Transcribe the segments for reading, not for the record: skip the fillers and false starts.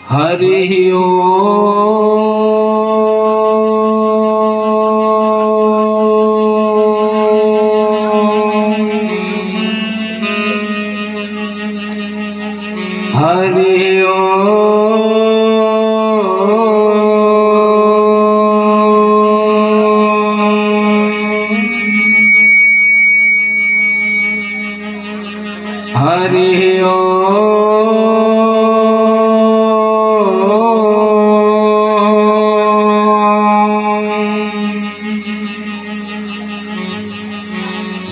हरि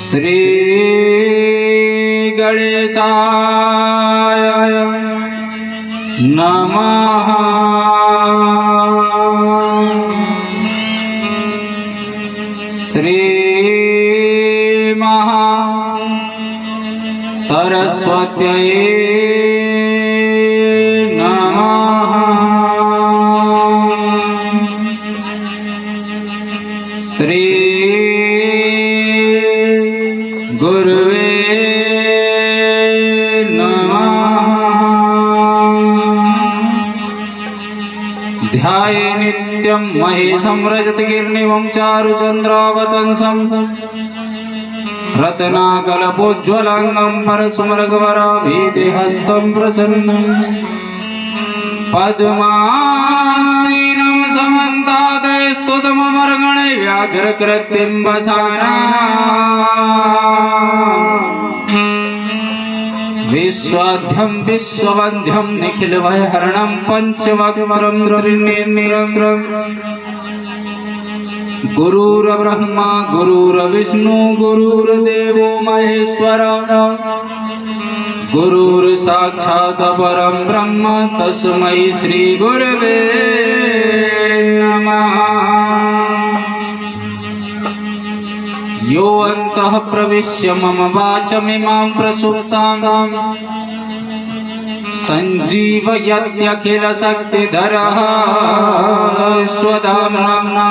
श्री गणेशाय नमः। श्री महा सरस्वत्यै नमः। श्री गुरुवे नमः। ध्याये नित्यं महेशं रजतकीर्णिमं चारुचन्द्रावतंसं रत्नाकल्पोज्ज्वलाङ्गं परस्मरगवराभीतिहस्तं प्रसन्नं पद्मासीनं समन्तादयस्तुतममर्गणे व्याघ्रकृतिं वसाना विश्वाध्यं विश्ववन्ध्यं निखिलभयहरणं पञ्चवक्त्रं त्रिनेत्रं गुरुर्ब्रह्मा गुरुर्विष्णु गुरुर्देवो महेश्वर गुरुर्साक्षात् परं ब्रह्म तस्मै श्री गुरवे नमः। यो अन्तः प्रविश्य मम वाचमिमां प्रसुप्तां सञ्जीवयत्यखिलशक्तिधरः स्वधाम्ना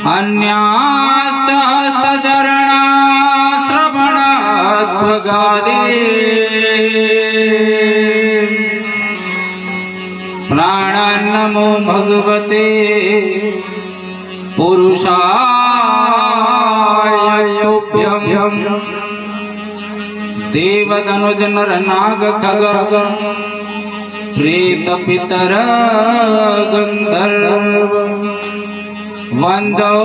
अन्याश्च हस्तचरणाश्रवणात्मगादि प्राणान्नमो भगवते पुरुषाय तुभ्यं। देवदनुज नर नाग खग प्रेत पितर गंधर्व वंदो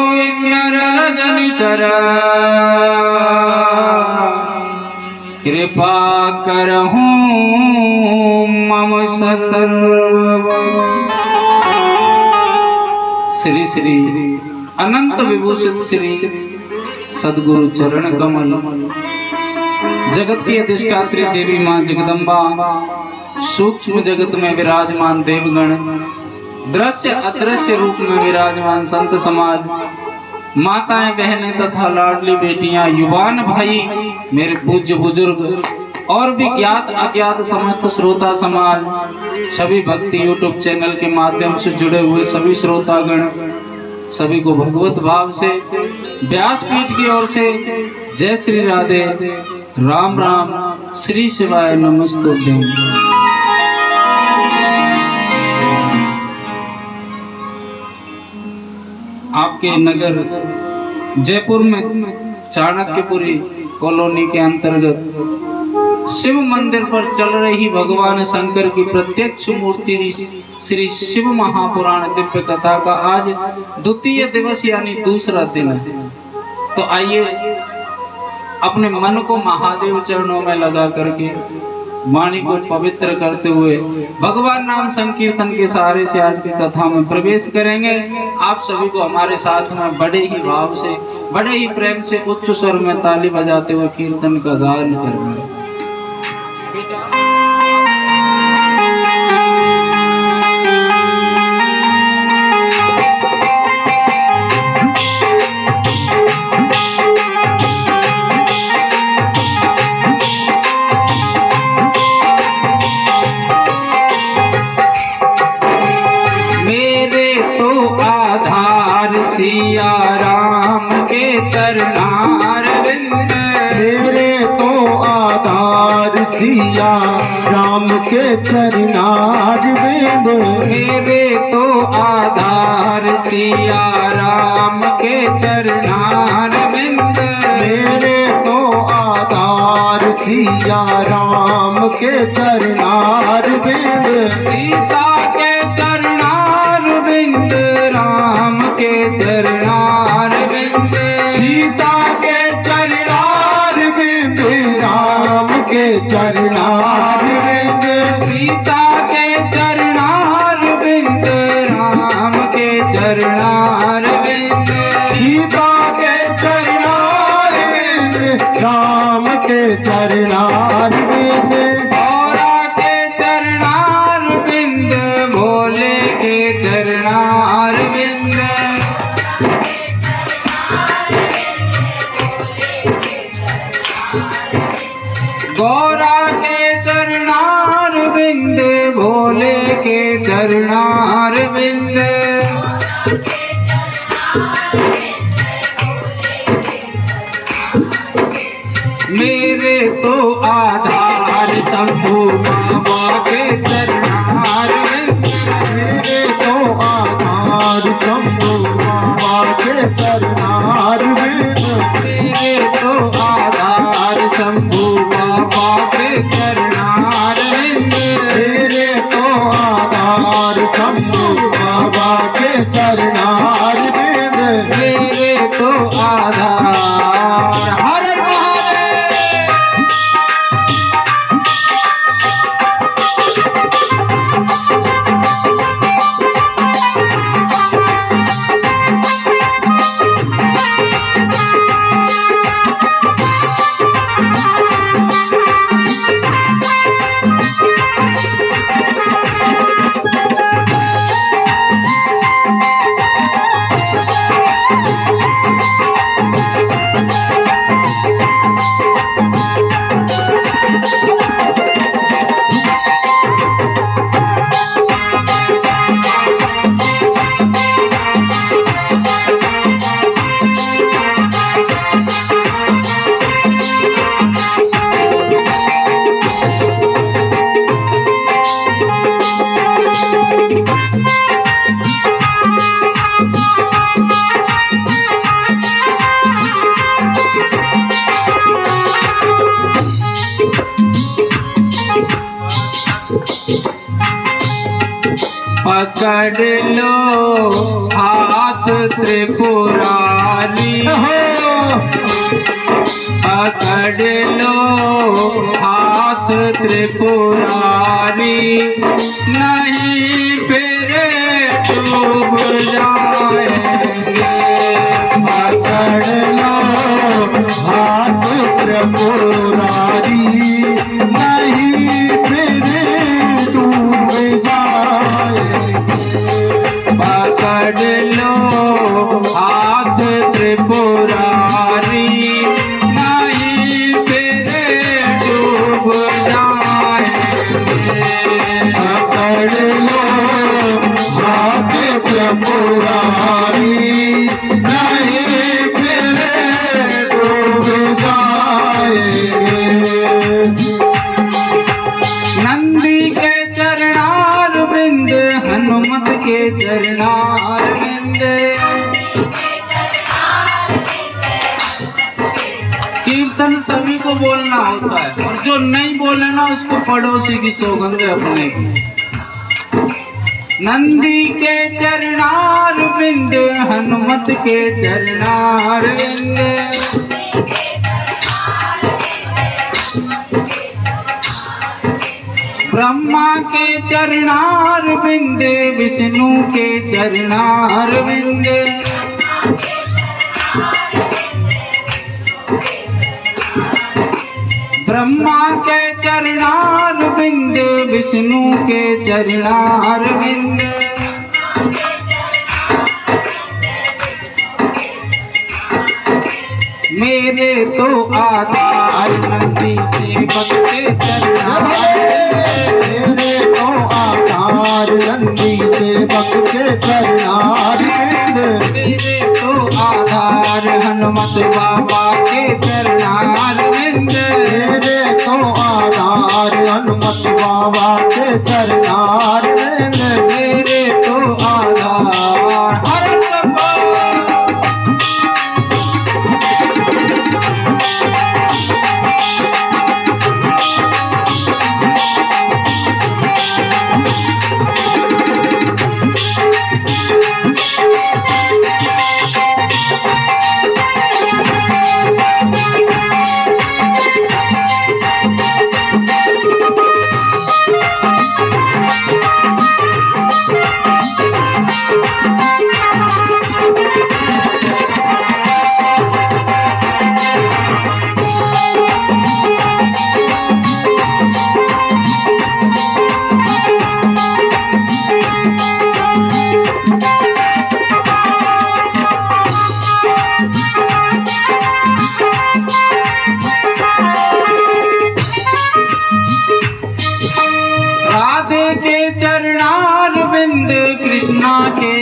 किन्नर रजनिचर कृपा करहूं मम सर्व। श्री श्री अनंत विभूषित श्री सद्गुरु चरण कमल जगत की अधिष्ठात्री देवी मां जगदम्बा सूक्ष्म जगत में विराजमान देवगण दृश्य अदृश्य रूप में विराजमान संत समाज माताएं बहनें तथा लाडली बेटियां युवान भाई मेरे पूज्य बुजुर्ग और भी ज्ञात अज्ञात समस्त श्रोता समाज छवि भक्ति यूट्यूब चैनल के माध्यम से जुड़े हुए सभी श्रोतागण सभी को भगवत भाव से व्यासपीठ की ओर से जय श्री राधे राम राम श्री शिवाय नमस्तुभ्यं। आपके नगर जयपुर में चाणक्यपुरी कॉलोनी के अंतर्गत शिव मंदिर पर चल रही भगवान शंकर की प्रत्यक्ष मूर्ति श्री शिव महापुराण दिव्य कथा का आज द्वितीय दिवस यानी दूसरा दिन है। तो आइए अपने मन को महादेव चरणों में लगा करके वाणी को पवित्र करते हुए भगवान नाम संकीर्तन के सहारे से आज की कथा में प्रवेश करेंगे। आप सभी को हमारे साथ में बड़े ही भाव से बड़े ही प्रेम से उच्च स्वर में ताली बजाते हुए कीर्तन का गायन करेंगे। सिया राम के चरणार विंद मेरे तो आधार सिया राम के चरनार बिंद। मेरे तो आधार सिया राम के चरनार बिंद। मेरे तो आधार सिया राम के चरनार बिंद। सीता के चरनार बिंद राम के चरनार बिंद। सीता के चरनार बिंद राम के चरनार बिंद। सीता के चरनार बिंद राम के चरनार बिंद। सीता के चरनार बिंद राम के चरनार बिंद। गौरा के चरनार बिंद भोले के चरनार बिंद। गौरा के चरनार बिंद भोले के चरनार बिंद। मेरे तो आधार शंभू बाबा के चरनार बिंद। मेरे तो आधार शंभू बाबा के चरनार बिंद। मेरे तो आधार शंभू बाबा के चरनार बिंद। मेरे तो आधार शंभू बाबा के चरनार बिंद। मेरे तो आधार हर महादेव। पकड़ लो हाथ त्रिपुरारी। पकड़ लो हाथ त्रिपुरारी। नहीं फिर डूब जाएंगे। पकड़ लो हाथ त्रिपुरारी। नहीं फिर डूब जाएंगे। पकड़ लो हाथ त्रिपुरारी। नहीं फिर डूब जाएंगे। पकड़ लो हाथ त्रिपुरारी। नहीं फिर डूब जाएंगे। नंदी के चरनार बिंद हनुमत के चरनार बिंद। कीर्तन सभी को बोलना होता है और जो नहीं बोले ना उसको पड़ोसी की सौगंध है अपने की। नंदी के चरनार बिंद हनुमत के चरनार बिंद। ब्रह्मा के चरनार बिंद विष्णु के चरनार बिंद। ब्रह्मा के चरनार बिंद विष्णु के चरनार बिंद। मेरे तो आधार नंदी सेवक के चरनार। मेरे तो आधार नंदी सेवक के चरनार बिंद। मेरे तो आधार हनुमत बाबा के चरनार बिंद। मेरे तो आधार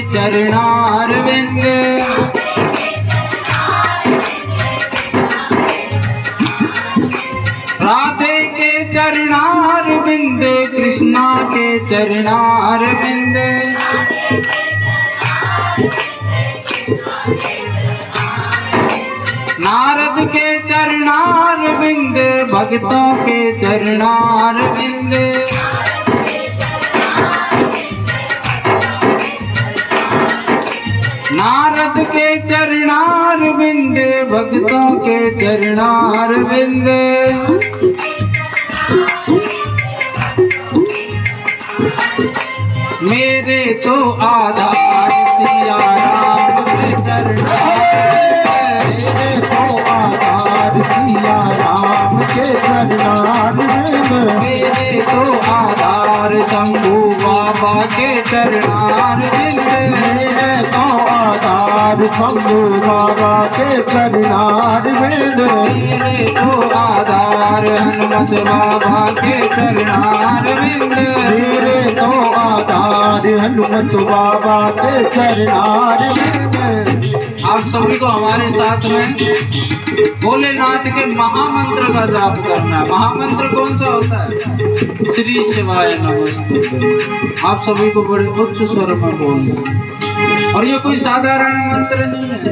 चरणार बिंद, राधे के चरणार बिंद, कृष्णा के चरणार बिंद, नारद के चरणार बिंद, भक्तों के चरणार बिंद, नारद के चरणार बिंद, भक्तों के चरणार बिंद। मेरे तो आधार सिया राम के चरणार, मेरे तो आधार सिया राम के चरणार बिंद, मेरे तो आधार शंभू बाबा के चरणार बिंद, मेरे तो आधार शंभू बाबा के चरणार बिंद, मेरे तो आधार हनुमत बाबा के चरणार बिंद, मेरे तो आधार हनुमत बाबा के चरणार बिंद। आप सभी को हमारे साथ में भोलेनाथ के महामंत्र का जाप करना है। महामंत्र कौन सा होता है? श्री शिवाय नमस्तुभ्यं। आप सभी को बड़े उच्च स्वर में बोलना है और ये कोई साधारण मंत्र नहीं है।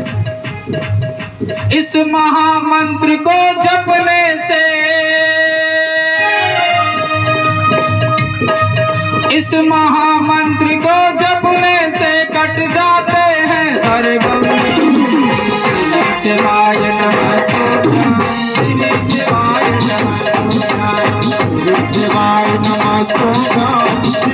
इस महामंत्र को जपने से, इस महामंत्र को जपने से कट जाते हैं सारे गम। श्री शिवाय नमस्तुभ्यं, श्री शिवाय नमस्तुभ्यं, श्री शिवाय नमस्तुभ्यं,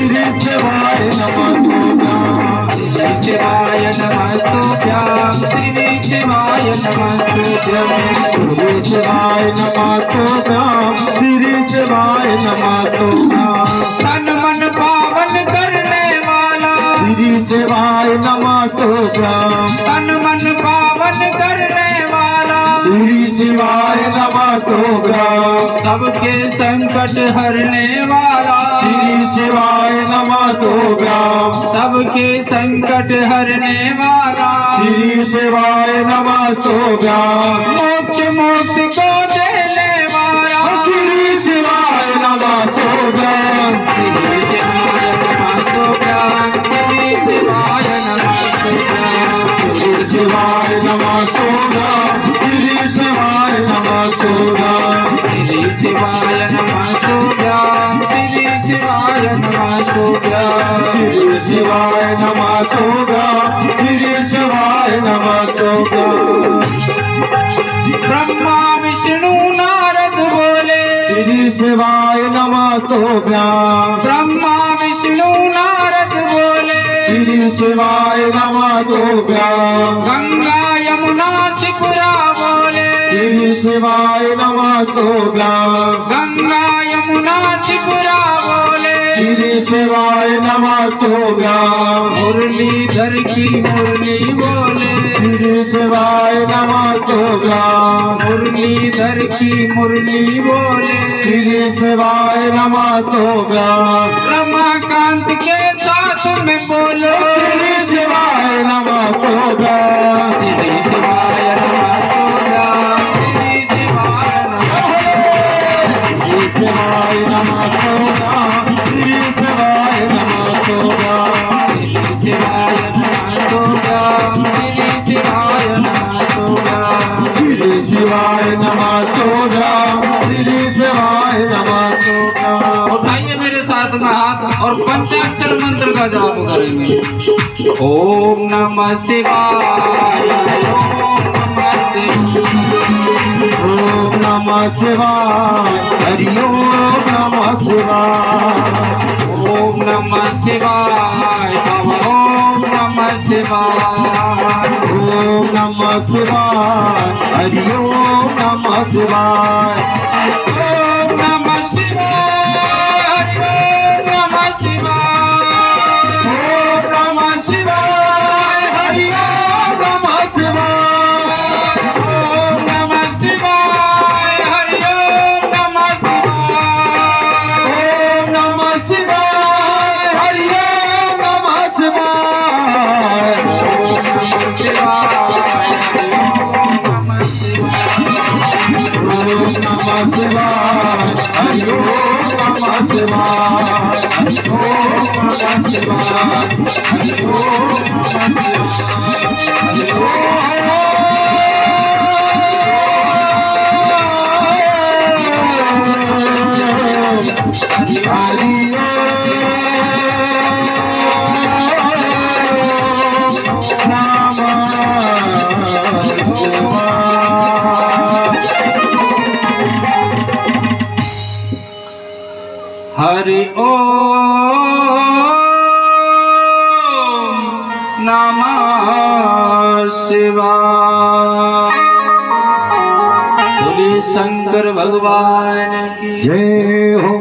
श्री शिवाय नमस्तुभ्यं, श्री शिवाय नमस्तुभ्यं, श्री शिवाय नमस्तुभ्यं, श्री शिवाय नमस्तुभ्यं, श्री शिवाय नमस्तुभ्यं, तन मन पावन करने वाला, श्री शिवाय नमस्तुभ्यं, तन मन पावन करने वाला, श्री शिवाय नमस्तुभ्यं, सबके संकट हरने वाला, श्री शिवाय नमस्तुभ्यं, सबके संकट हरने वाला, श्री शिवाय नमस्तुभ्यं, मोक्ष मुक्ति को देने वाला, श्री शिवाय नमस्तुभ्यं, श्री शिवाय नमस्तुभ्यं, श्री शिवाय नमस्तुभ्यं, श्री शिवाय नमस्तुभ्यं, श्री शिवाय नमस्तुभ्यं, श्री शिवाय नमस्तुभ्यं, श्री शिवाय नमस्तुभ्यं, श्री शिवाय नमस्तुभ्यं, श्री शिवाय नमस्तुभ्यं। ब्रह्मा विष्णु नारद बोले, श्री शिवाय नमस्तुभ्यं, ब्रह्मा विष्णु नारद बोले, श्री शिवाय नमस्तुभ्यं, गंगा यमुना शिपुरा बोले, श्री शिवाय नमस्तुभ्यं, गंगा यमुना शिपुरा बोले, श्री शिवाय नमस्तुभ्यं, मुरलीधर की मुरली बोले, श्री शिवाय नमस्तुभ्यं, मुरलीधर की मुरली बोले, श्री शिवाय नमस्तुभ्यं, रमाकांत के साथ में बोलो, श्री शिवाय नमस्तुभ्यं, श्री शिवाय नमस्तुभ्यं, श्री शिवाय नमस्तुभ्यं, श्री शिवाय नमस्तुभ्यं, श्री शिवाय नमस्तुभ्यं, श्री शिवाय नमस्तुभ्यं, श्री शिवाय नमस्तुभ्यं। श्री शिवाय नमस्तुभ्यं, श्री शिवाय नमस्तुभ्यं। उठाइए मेरे साथ में हाथ और पंचाक्षर मंत्र का जाप करेंगे। ओम नमः शिवाय, ओम नमः शिवाय, ओम नमः शिवाय, हरि ओम नमः शिवाय, ओम नमः शिवाय, ओम नमः शिवाय, ओम नमः शिवाय, हरि ओम नमः शिवाय, ओम नमः शिवाय, ओम नमः शिवाय, ओम नमः शिवाय, हरि ओम नमः शिवाय, ओम नमः शिवाय, हरि ओम नमः शिवाय, ओम नमः शिवाय, हरि ओम नमः शिवाय, शिवाय हरि ओम नमः शिवाय हरि ओम नमः शिवाय हरि ओम नमः शिवाय हरि ओम नमः शिवाय। बोले शंकर भगवान की जय हो,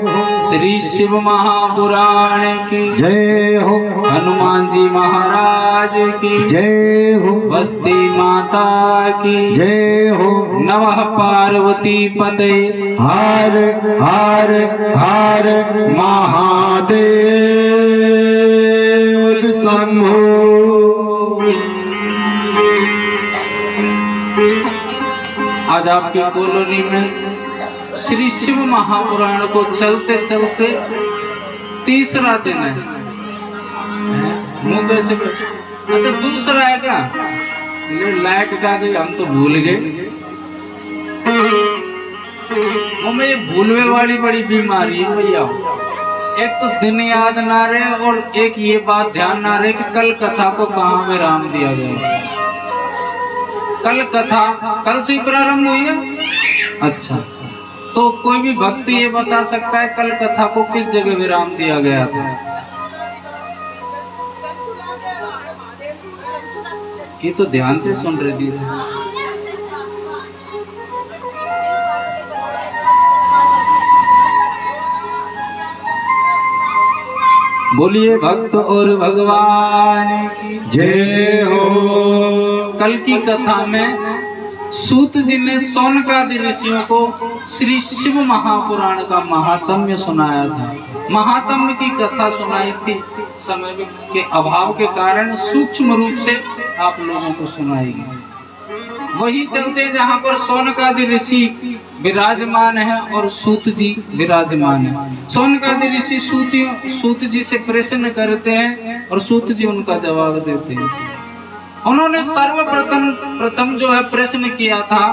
श्री शिव महापुराण की जय हो, हनुमान जी महाराज की जय हो, बस्ती माता की जय हो। नमः पार्वती पते हर हर हर महादेव शंभो। आज आपकी कॉलोनी में श्री शिव महापुराण को चलते चलते तीसरा दिन है। मुंह कैसे अच्छा दूसरा है क्या? लाइट का गई, हम तो भूल गए। हमें ये भूलने वाली बड़ी बीमारी है भैया। एक तो दिन याद ना रहे और एक ये बात ध्यान ना रहे कि कल कथा को कहाँ विराम दिया गया। कल कथा कल से ही प्रारंभ हुई है। अच्छा, तो कोई भी भक्ति ये बता सकता है कल कथा को किस जगह विराम दिया गया था? ये तो ध्यान से सुन रही थी। बोलिए भक्त और भगवान की जय हो। कल की कथा में सूत जी ने शौनकादि ऋषियों को श्री शिव महापुराण का महात्म्य सुनाया था। महात्म्य की कथा सुनाई थी, समय के अभाव के कारण सूक्ष्म रूप से आप लोगों को सुनाएगी। वही चलते जहाँ पर शौनकादि ऋषि विराजमान है और सूत जी विराजमान है। शौनकादि ऋषि सूत जी से प्रश्न करते हैं और सूत जी उनका जवाब देते हैं। उन्होंने सर्वप्रथम जो है प्रश्न किया था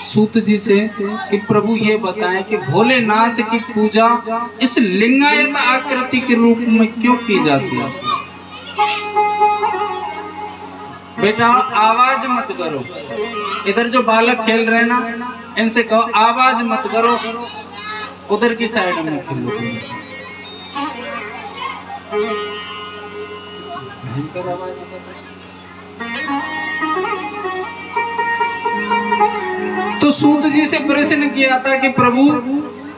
सूत जी से कि प्रभु ये बताएं कि भोलेनाथ की पूजा इस लिंगायत आकृति के रूप में क्यों की जाती है? बेटा आवाज मत करो, इधर जो बालक खेल रहे हैं ना इनसे कहो आवाज मत करो, उधर की साइड में खेलो। भयंकर आवाज कर रहे हैं। तो सूत जी से प्रश्न किया था कि प्रभु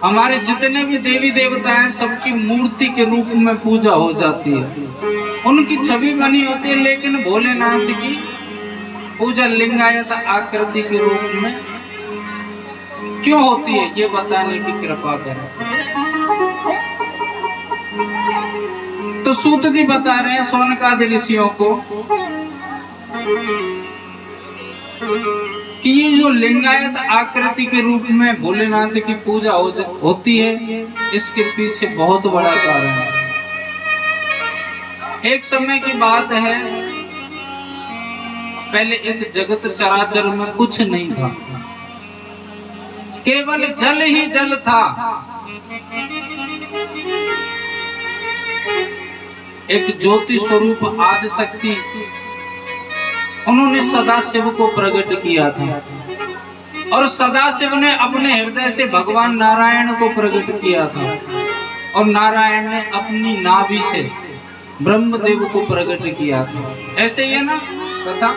हमारे जितने भी देवी देवता हैं सबकी मूर्ति के रूप में पूजा हो जाती है, उनकी छवि बनी होती है, लेकिन भोलेनाथ की पूजा लिंगायत आकृति के रूप में क्यों होती है, ये बताने की कृपा करें। तो सूत जी बता रहे हैं शौनकादि ऋषियों को कि ये जो लिंगायत आकृति के रूप में भोलेनाथ की पूजा होती है, इसके पीछे बहुत बड़ा कारण है। एक समय की बात है, पहले इस जगत चराचर में कुछ नहीं था, केवल जल ही जल था। एक ज्योति स्वरूप आदि शक्ति उन्होंने सदाशिव को प्रकट किया था और सदाशिव ने अपने हृदय से भगवान नारायण को प्रकट किया था और नारायण ने अपनी नाभि से ब्रह्मदेव को प्रकट किया था। ऐसे ही है ना कथा।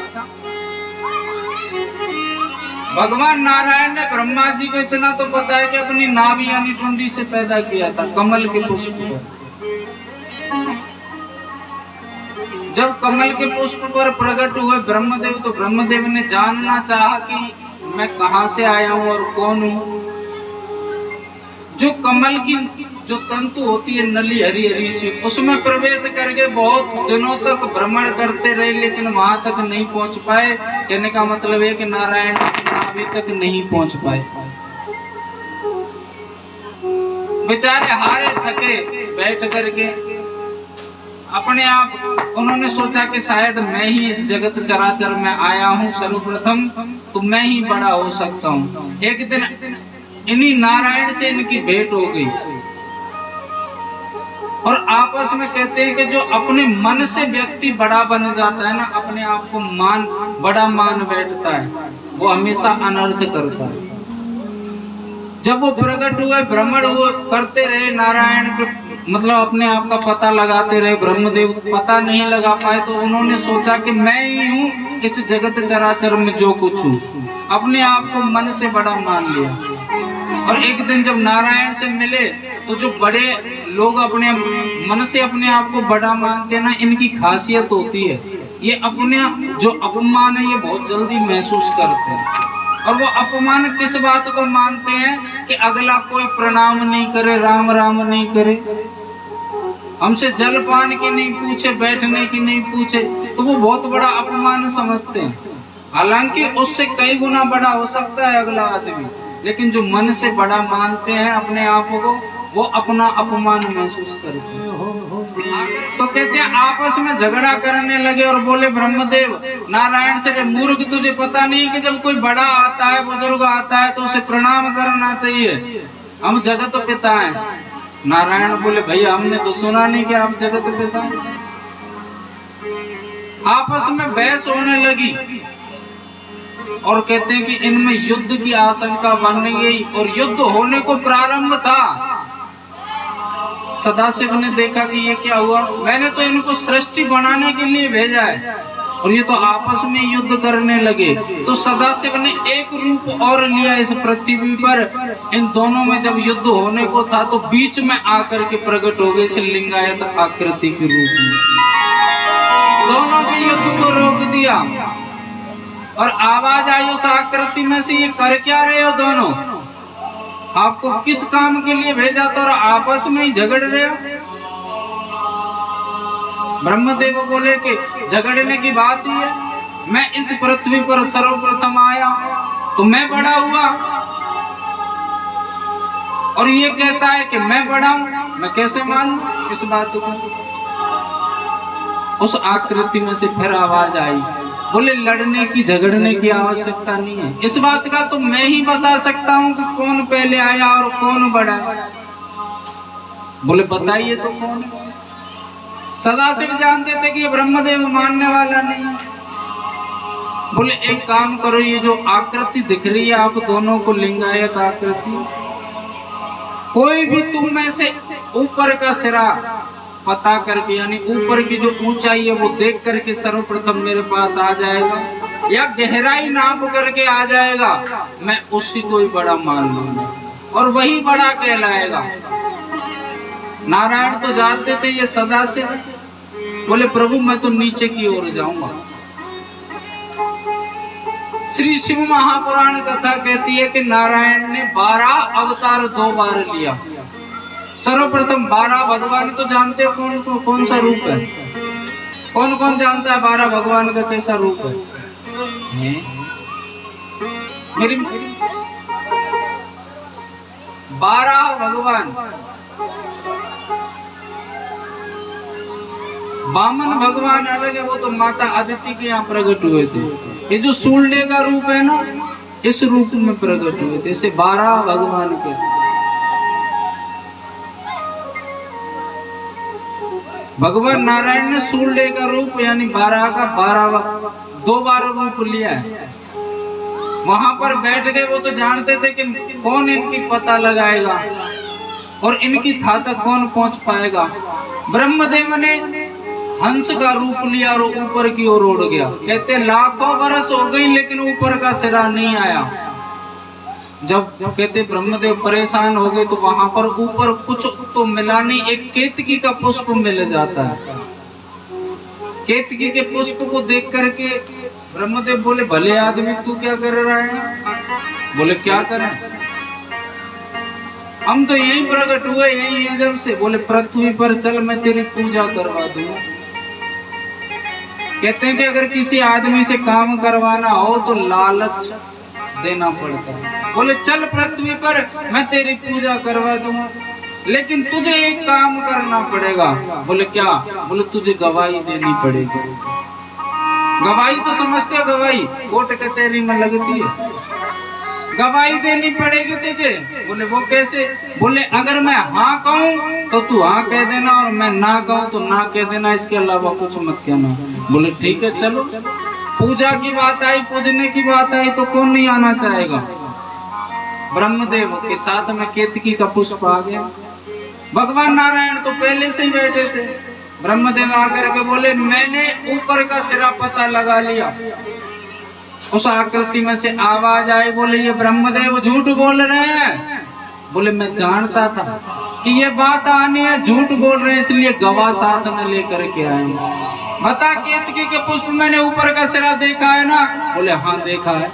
भगवान नारायण ने ब्रह्मा जी को इतना तो पता है कि अपनी नाभि यानी टुंडी से पैदा किया था कमल के पुष्प को। जब कमल के पुष्प पर प्रकट हुए ब्रह्मदेव, तो ब्रह्मदेव ने जानना चाहा कि मैं कहां से आया हूं और कौन हूं। जो कमल की जो तंतु होती है नली हरी हरी सी, उसमें प्रवेश करके बहुत दिनों तक भ्रमण करते रहे, लेकिन वहां तक नहीं पहुंच पाए। कहने का मतलब है कि नारायण नाभि तक नहीं पहुंच पाए। बेचारे हारे थके बैठ करके अपने आप उन्होंने सोचा कि शायद मैं ही इस जगत चराचर में आया हूँ सर्वप्रथम, तो मैं ही बड़ा हो सकता हूँ। एक दिन इन्हीं नारायण से इनकी भेंट हो गई और आपस में कहते हैं कि जो अपने मन से व्यक्ति बड़ा बन जाता है ना, अपने आप को बड़ा मान बैठता है, वो हमेशा अनर्थ करता है। जब वो प्रकट हुए, भ्रमण हुए, करते रहे नारायण के, मतलब अपने आप का पता लगाते रहे, ब्रह्मदेव पता नहीं लगा पाए, तो उन्होंने सोचा कि मैं ही हूँ इस जगत चराचर में जो कुछ हूँ। अपने आप को मन से बड़ा मान लिया। और एक दिन जब नारायण से मिले तो जो बड़े लोग अपने मन से अपने आप को बड़ा मानते हैं ना, इनकी खासियत होती है, ये अपने जो अपमान है ये बहुत जल्दी महसूस करते हैं। और वो अपमान किस बात को मानते हैं कि अगला कोई प्रणाम नहीं करे, राम राम नहीं करे, हमसे जलपान की नहीं पूछे, बैठने की नहीं पूछे, तो वो बहुत बड़ा अपमान समझते हैं। हालांकि उससे कई गुना बड़ा हो सकता है अगला आदमी, लेकिन जो मन से बड़ा मानते हैं अपने आप को, वो अपना अपमान महसूस करते हैं। तो कहते हैं आपस में झगड़ा करने लगे और बोले ब्रह्मदेव नारायण से, मूर्ख तुझे पता नहीं कि जब कोई बड़ा आता है, बुजुर्ग आता है, तो उसे प्रणाम करना चाहिए, हम जगत पिता हैं। नारायण बोले भैया हमने तो सुना नहीं कि आप जगत पिता हैं। आपस में बहस होने लगी और कहते हैं कि इनमें युद्ध की आशंका बन गई और युद्ध होने को प्रारंभ था। सदाशिव ने देखा कि ये क्या हुआ, मैंने तो इनको सृष्टि बनाने के लिए भेजा है और ये तो आपस में युद्ध करने लगे। तो सदाशिव ने एक रूप और लिया इस पृथ्वी पर। इन दोनों में जब युद्ध होने को था तो बीच में आकर के प्रकट हो गए इस लिंगायत आकृति के रूप में, दोनों के युद्ध को रोक दिया। और आवाज आई उस आकृति में से, ये कर क्या रहे हो दोनों, आपको किस काम के लिए भेजा था और आपस में ही झगड़ रहे हो। ब्रह्मदेव बोले कि झगड़ने की बात ही है, मैं इस पृथ्वी पर सर्वप्रथम आया तो मैं बड़ा हुआ और ये कहता है कि मैं बड़ा हूं, मैं कैसे मानूं इस बात को। उस आकृति में से फिर आवाज आई, बोले लड़ने की झगड़ने की आवश्यकता नहीं है, इस बात का तो मैं ही बता सकता हूँ कि कौन पहले आया और कौन बड़ा। बोले बताइए तो कौन। सदाशिव जानते थे कि ये ब्रह्मदेव मानने वाला नहीं है। बोले एक काम करो, ये जो आकृति दिख रही है आप दोनों को, लिंगायत आकृति, कोई भी तुम में से ऊपर का सिरा पता करके, यानी ऊपर की जो ऊंचाई है वो देख करके सर्वप्रथम मेरे पास आ जाएगा, या गहराई नाप करके आ जाएगा, मैं उसी को ही बड़ा मान लूंगा और वही बड़ा कहलाएगा। नारायण तो जानते थे ये सदाशिव। बोले प्रभु मैं तो नीचे की ओर जाऊंगा। श्री शिव महापुराण कथा कहती है कि नारायण ने 12 अवतार 2 बार लिया। सर्वप्रथम 12 भगवान तो जानते हो कौन सा रूप है, कौन कौन जानता है 12 भगवान का कैसा रूप है? मेरी 12 भगवान, वामन भगवान अलग है, वो तो माता आदित्य के यहाँ प्रकट हुए थे। ये जो सूर्य का रूप है ना, इस रूप में प्रकट हुए थे। इसे 12 भगवान के। भगवान नारायण ने सूर्य का रूप यानी 12 का 2 बार रूप लिया है। वहां पर बैठ गए, वो तो जानते थे कि कौन इनकी पता लगाएगा और इनकी था तक कौन पहुंच पाएगा। ब्रह्मदेव ने हंस का रूप लिया और ऊपर की ओर उड़ गया। कहते लाखों वर्ष हो गई लेकिन ऊपर का सिरा नहीं आया। जब कहते ब्रह्मदेव परेशान हो गए तो वहां पर ऊपर कुछ तो मिला नहीं, एक केतकी का पुष्प मिल जाता है। केतकी के पुष्प को देख करके ब्रह्मदेव बोले भले आदमी तू क्या कर रहा है? बोले क्या करें, हम तो यही प्रकट हुए, यही है जब से। बोले पृथ्वी पर चल मैं तेरी पूजा करवा दूंगा। कहते हैं कि अगर किसी आदमी से काम करवाना हो तो लालच देना पड़ता है। बोले चल पृथ्वी पर मैं तेरी पूजा करवा दूंगा। लेकिन तुझे एक काम करना पड़ेगा। बोले क्या? बोले तुझे गवाही देनी पड़ेगी। गवाही तो समझते हो, गवाही कोर्ट कचहरी में लगती है। गवाही देनी पड़ेगी तुझे। बोले वो कैसे? बोले अगर मैं हाँ कहूँ तो तू हाँ कह देना, और मैं ना कहूँ तो ना कह देना, इसके अलावा कुछ मत कहना। बोले ठीक है चलो। पूजा की बात आई, पूजने की बात आई तो कौन नहीं आना चाहेगा। ब्रह्मदेव के साथ में केतकी का पुष्प आ गया। भगवान नारायण तो पहले से ही बैठे थे। ब्रह्मदेव आकर के बोले मैंने ऊपर का सिरा पता लगा लिया। उस आकृति में से आवाज आई। बोले ये ब्रह्मदेव झूठ बोल रहे हैं। बोले मैं जानता था कि ये बात आनी है, झूठ बोल रहे हैं, इसलिए गवाह साथ में लेकर के आए। बता केतकी के पुष्प मैंने ऊपर का सिरा देखा है ना? बोले हाँ देखा है।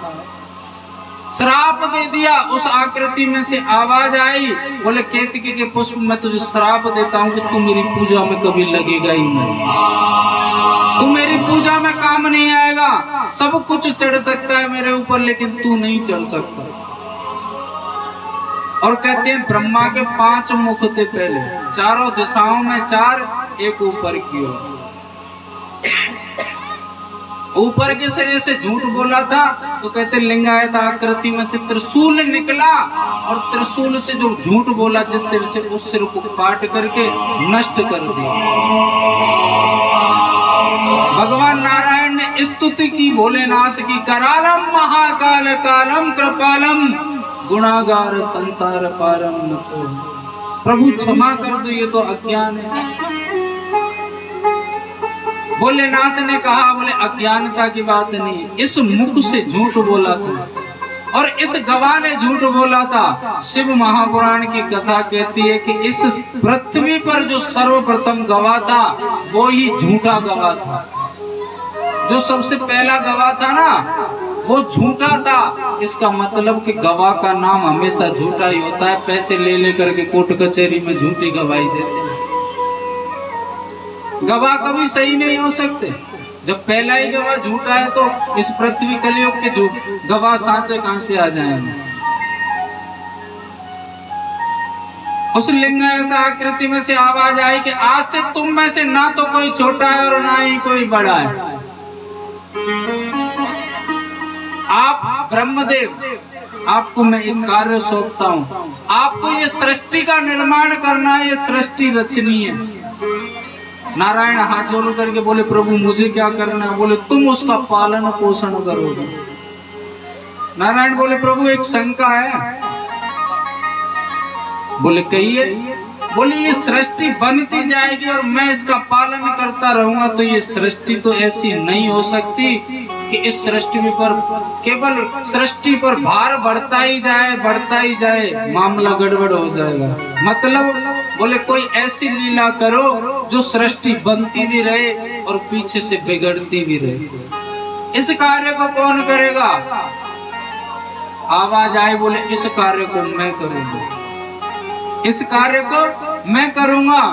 श्राप दे दिया। उस आकृति में से आवाज आई। बोले केतकी के पुष्प मैं तुझे श्राप देता हूँ कि तू मेरी पूजा में कभी लगेगा ही नहीं, तू मेरी पूजा में काम नहीं आएगा। सब कुछ चढ़ सकता है मेरे ऊपर, लेकिन तू नहीं चढ़ सकता। और कहते हैं ब्रह्मा के 5 मुख थे पहले, चारों दिशाओं में 4, एक ऊपर की ओर। ऊपर के सिरे से झूठ बोला था तो कहते लिंगायत आकृति में से त्रिशूल निकला, और त्रिशूल से जो झूठ बोला जिस सिर से, उस सिर को काट करके नष्ट कर दिया। भगवान नारायण ने स्तुति की भोलेनाथ की। करालम महाकाल कालम कृपालम गुणागार संसार पारम नतो। प्रभु क्षमा कर दो, ये तो अज्ञान है। भोलेनाथ ने कहा बोले अज्ञानता की बात नहीं, इस मुख से झूठ बोला था और इस गवाह ने झूठ बोला था। शिव महापुराण की कथा कहती है कि इस पृथ्वी पर जो सर्वप्रथम गवाह था वो ही झूठा गवाह था। जो सबसे पहला गवाह था ना वो झूठा था। इसका मतलब कि गवाह का नाम हमेशा झूठा ही होता है। पैसे ले लेकर के कोर्ट कचहरी में झूठी गवाही देते हैं। गवाह कभी सही नहीं हो सकते। जब पहला ही गवाह झूठा है तो इस पृथ्वी कलयुग के जो गवाह सांचे कहां से आ जाएंगे। उस लिंगायत आकृति में से आवाज आई कि आज से तुम में से ना तो कोई छोटा है और ना ही कोई बड़ा है। आप ब्रह्मदेव, आपको मैं एक कार्य सौंपता हूं। आपको ये सृष्टि का निर्माण करना है, ये सृष्टि रचनी है। नारायण हाथ जोड़ करके बोले प्रभु मुझे क्या करना है? बोले तुम उसका पालन पोषण करोगे। नारायण बोले प्रभु एक शंका है। बोले कहिए। बोले ये सृष्टि बनती जाएगी और मैं इसका पालन करता रहूंगा तो ये सृष्टि तो ऐसी नहीं हो सकती कि इस सृष्टि पर केवल सृष्टि पर भार बढ़ता ही जाए, मामला गड़बड़ हो जाएगा। मतलब बोले कोई ऐसी लीला करो जो सृष्टि बनती भी रहे और पीछे से बिगड़ती भी रहे। इस कार्य को कौन करेगा? आवाज आई। बोले इस कार्य को मैं करूंगा, इस कार्य को मैं करूंगा।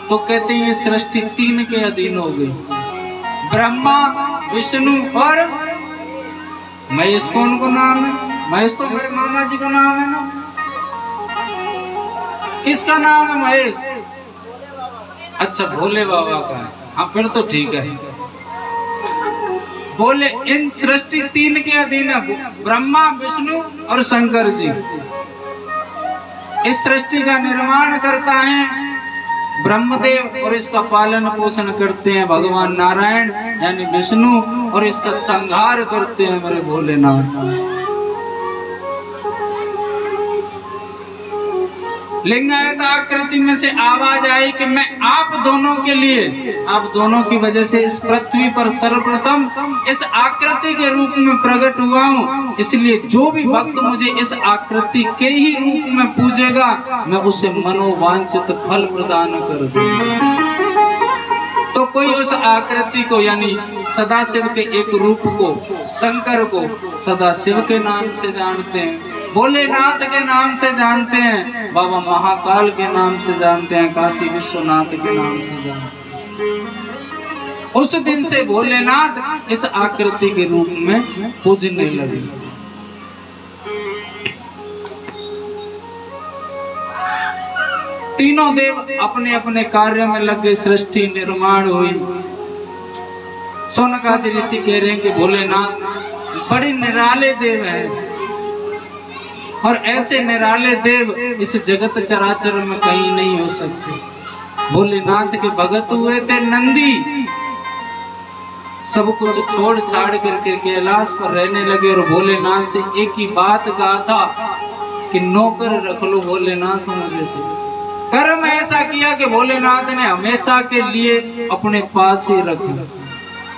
तो कहते ये सृष्टि 3 के अधीन हो गई, ब्रह्मा विष्णु और महेश। कौन को नाम है? महेश तो मेरे मामा जी का नाम है ना। किसका नाम है महेश? अच्छा भोले बाबा का है। हाँ फिर तो ठीक है। बोले इन सृष्टि 3 के अधीन है, ब्रह्मा विष्णु और शंकर जी। इस सृष्टि का निर्माण करता है ब्रह्मदेव और इसका पालन पोषण करते हैं भगवान नारायण यानी विष्णु, और इसका संहार करते हैं मेरे भोलेनाथ। लिंगायत आकृति में से आवाज आई कि मैं आप दोनों के लिए, आप दोनों की वजह से इस पृथ्वी पर सर्वप्रथम इस आकृति के रूप में प्रकट हुआ हूँ। इसलिए जो भी भक्त मुझे इस आकृति के ही रूप में पूजेगा मैं उसे मनोवांछित फल प्रदान कर दूंगा। तो कोई उस आकृति को यानी सदाशिव के एक रूप को, शंकर को सदाशिव के नाम से जानते हैं, भोलेनाथ के नाम से जानते हैं, बाबा महाकाल के नाम से जानते हैं, काशी विश्वनाथ के नाम से जानते हैं। उस दिन से भोलेनाथ इस आकृति के रूप में पूजने लगे। तीनों देव अपने अपने कार्य में लगे, सृष्टि निर्माण हुई। शौनकादि ऋषि कह रहे हैं कि भोलेनाथ बड़े निराले देव हैं और ऐसे निराले देव इस जगत चराचर में कहीं नहीं हो सकते। भोलेनाथ के भगत हुए थे नंदी, सब कुछ छोड़ छाड़ करके कैलाश पर रहने लगे और भोलेनाथ से एक ही बात कहा था कि नौकर रख लो भोलेनाथ मुझे। तो कर्म ऐसा किया कि भोलेनाथ ने हमेशा के लिए अपने पास ही रखा।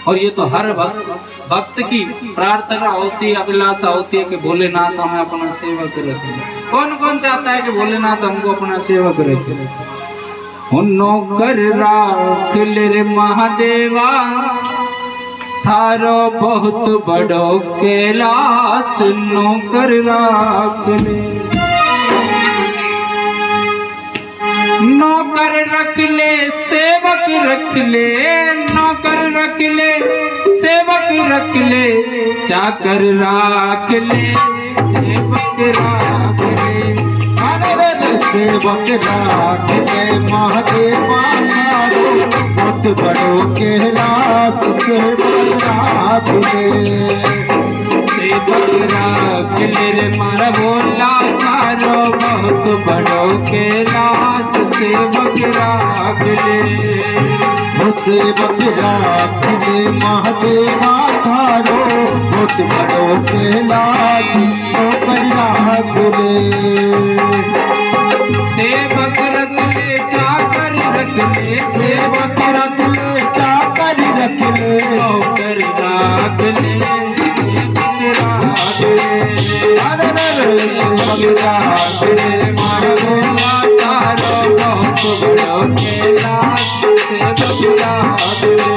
और ये तो हर भक्त की प्रार्थना होती है, अभिलाषा होती है कि भोलेनाथ हमें अपना सेवक रखे। कौन कौन चाहता है कि भोलेनाथ हमको अपना सेवक रखे? नौकर राख ले रे महादेवा, थारो बहुत बड़ो कैलाश, नौकर राख ले। नौकर रख ले, सेवक रख ले, नौकर रख ले, सेवक रख ले, चाकर राख ले, सेवक राख ले। सेवक राख ले महादेवा, बहुत बड़ो कैलाश, सेवक राख ले। सेवक राख ले रे मारा भोला, थारो बहुत बड़ो कैलाश, सेवक राख ले। सेवक राख ले महादेवा, थारो बहुत बड़ो कैलाश, नौकर राख ले। सेवक रख ले, चाकर रख ले, सेवक रख ले, चाकर रख ले, नौकर राख ले, सेवक राख ले। सेवक राख ले मारा भोला, थारो बहुत बड़ो कैलाश, सेवक राख ले।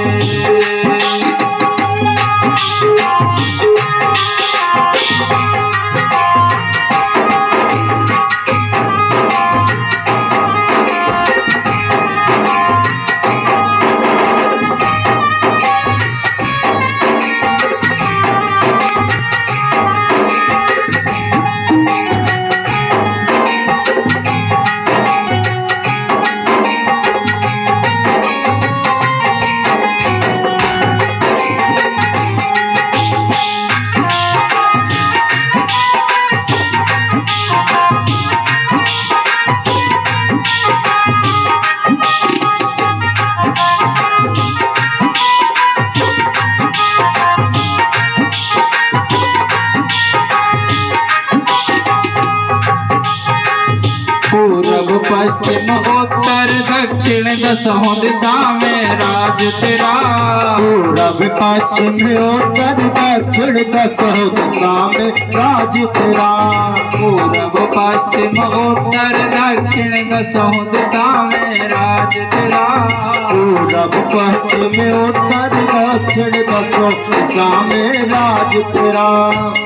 पूरब पश्चिम उत्तर दक्षिण दसों दिशा में राज तेरा। पूरब पश्चिम उत्तर दक्षिण दसों दिशा में राज तेरा। पूरब पश्चिम उत्तर दक्षिण दसों दिशा में राज तेरा। पूरब पश्चिम उत्तर दक्षिण दसों दिशा में राज तेरा।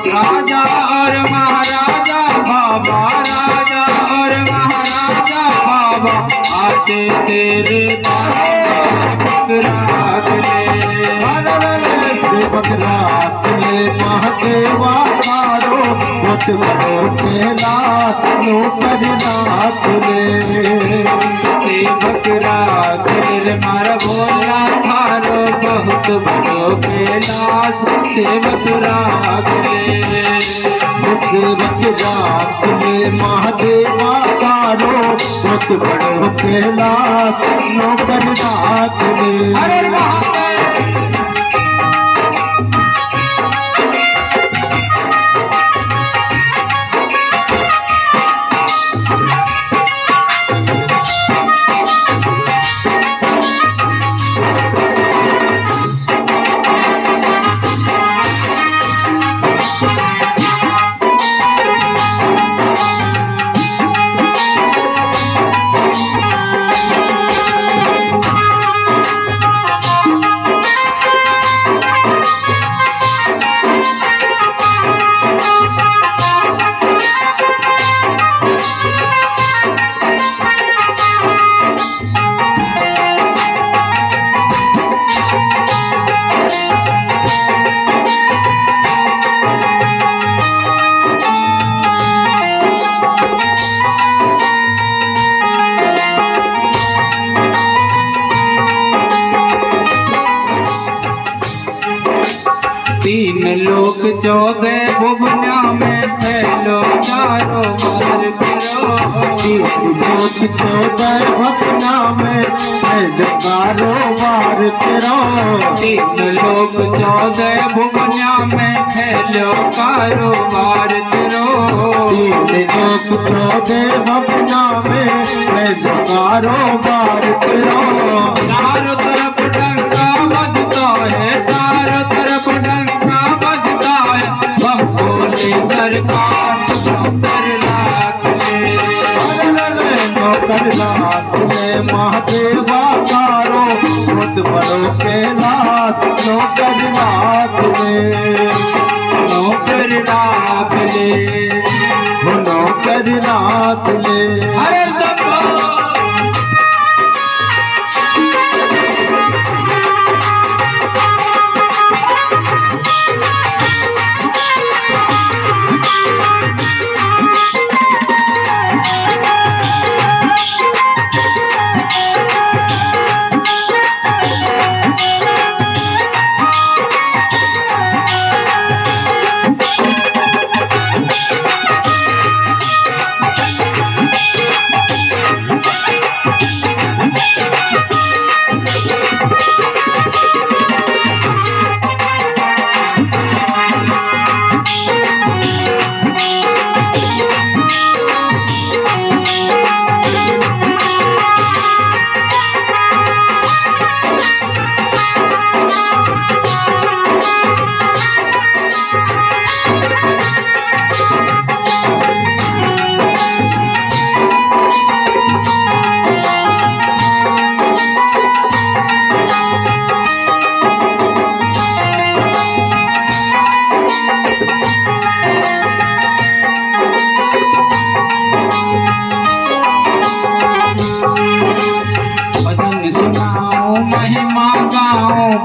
राजा और महाराजा बाबा, राजा और महाराजा बाबा, आते तेरे सेवक राख ले। सेवक राख ले महादेवा, थारो बहुत बड़ो कैलाश, नौकर राख ले। सेवक राख ले मारा भोला, थारो बहुत बड़ो कैलाश, सेवक राख ले। सेवक राख ले महादेवा, थारो बहुत बड़ो कैलाश, नौकर राख ले। अरे महादेव लोक 14 भुवना में फैलो चारों बार करो। तीन लोक 14 भुवना में फैलो कारोबार करो। तीन लोक 14 भुवना में फैलो कारोबार करो। तीन लोक 14 भुवना में फैलो कारोबार करो। चारों तरफ डंका बजता है, चारों तरफ डंका बजता है, बम बोले सरकार नौकर लाख ले। नौकर लाख ले महादेवा तारो बहुत बड़ो कैलाश। नौकर लाख ले, नौकर लाख ले, नौकर लाख ले। अरे सब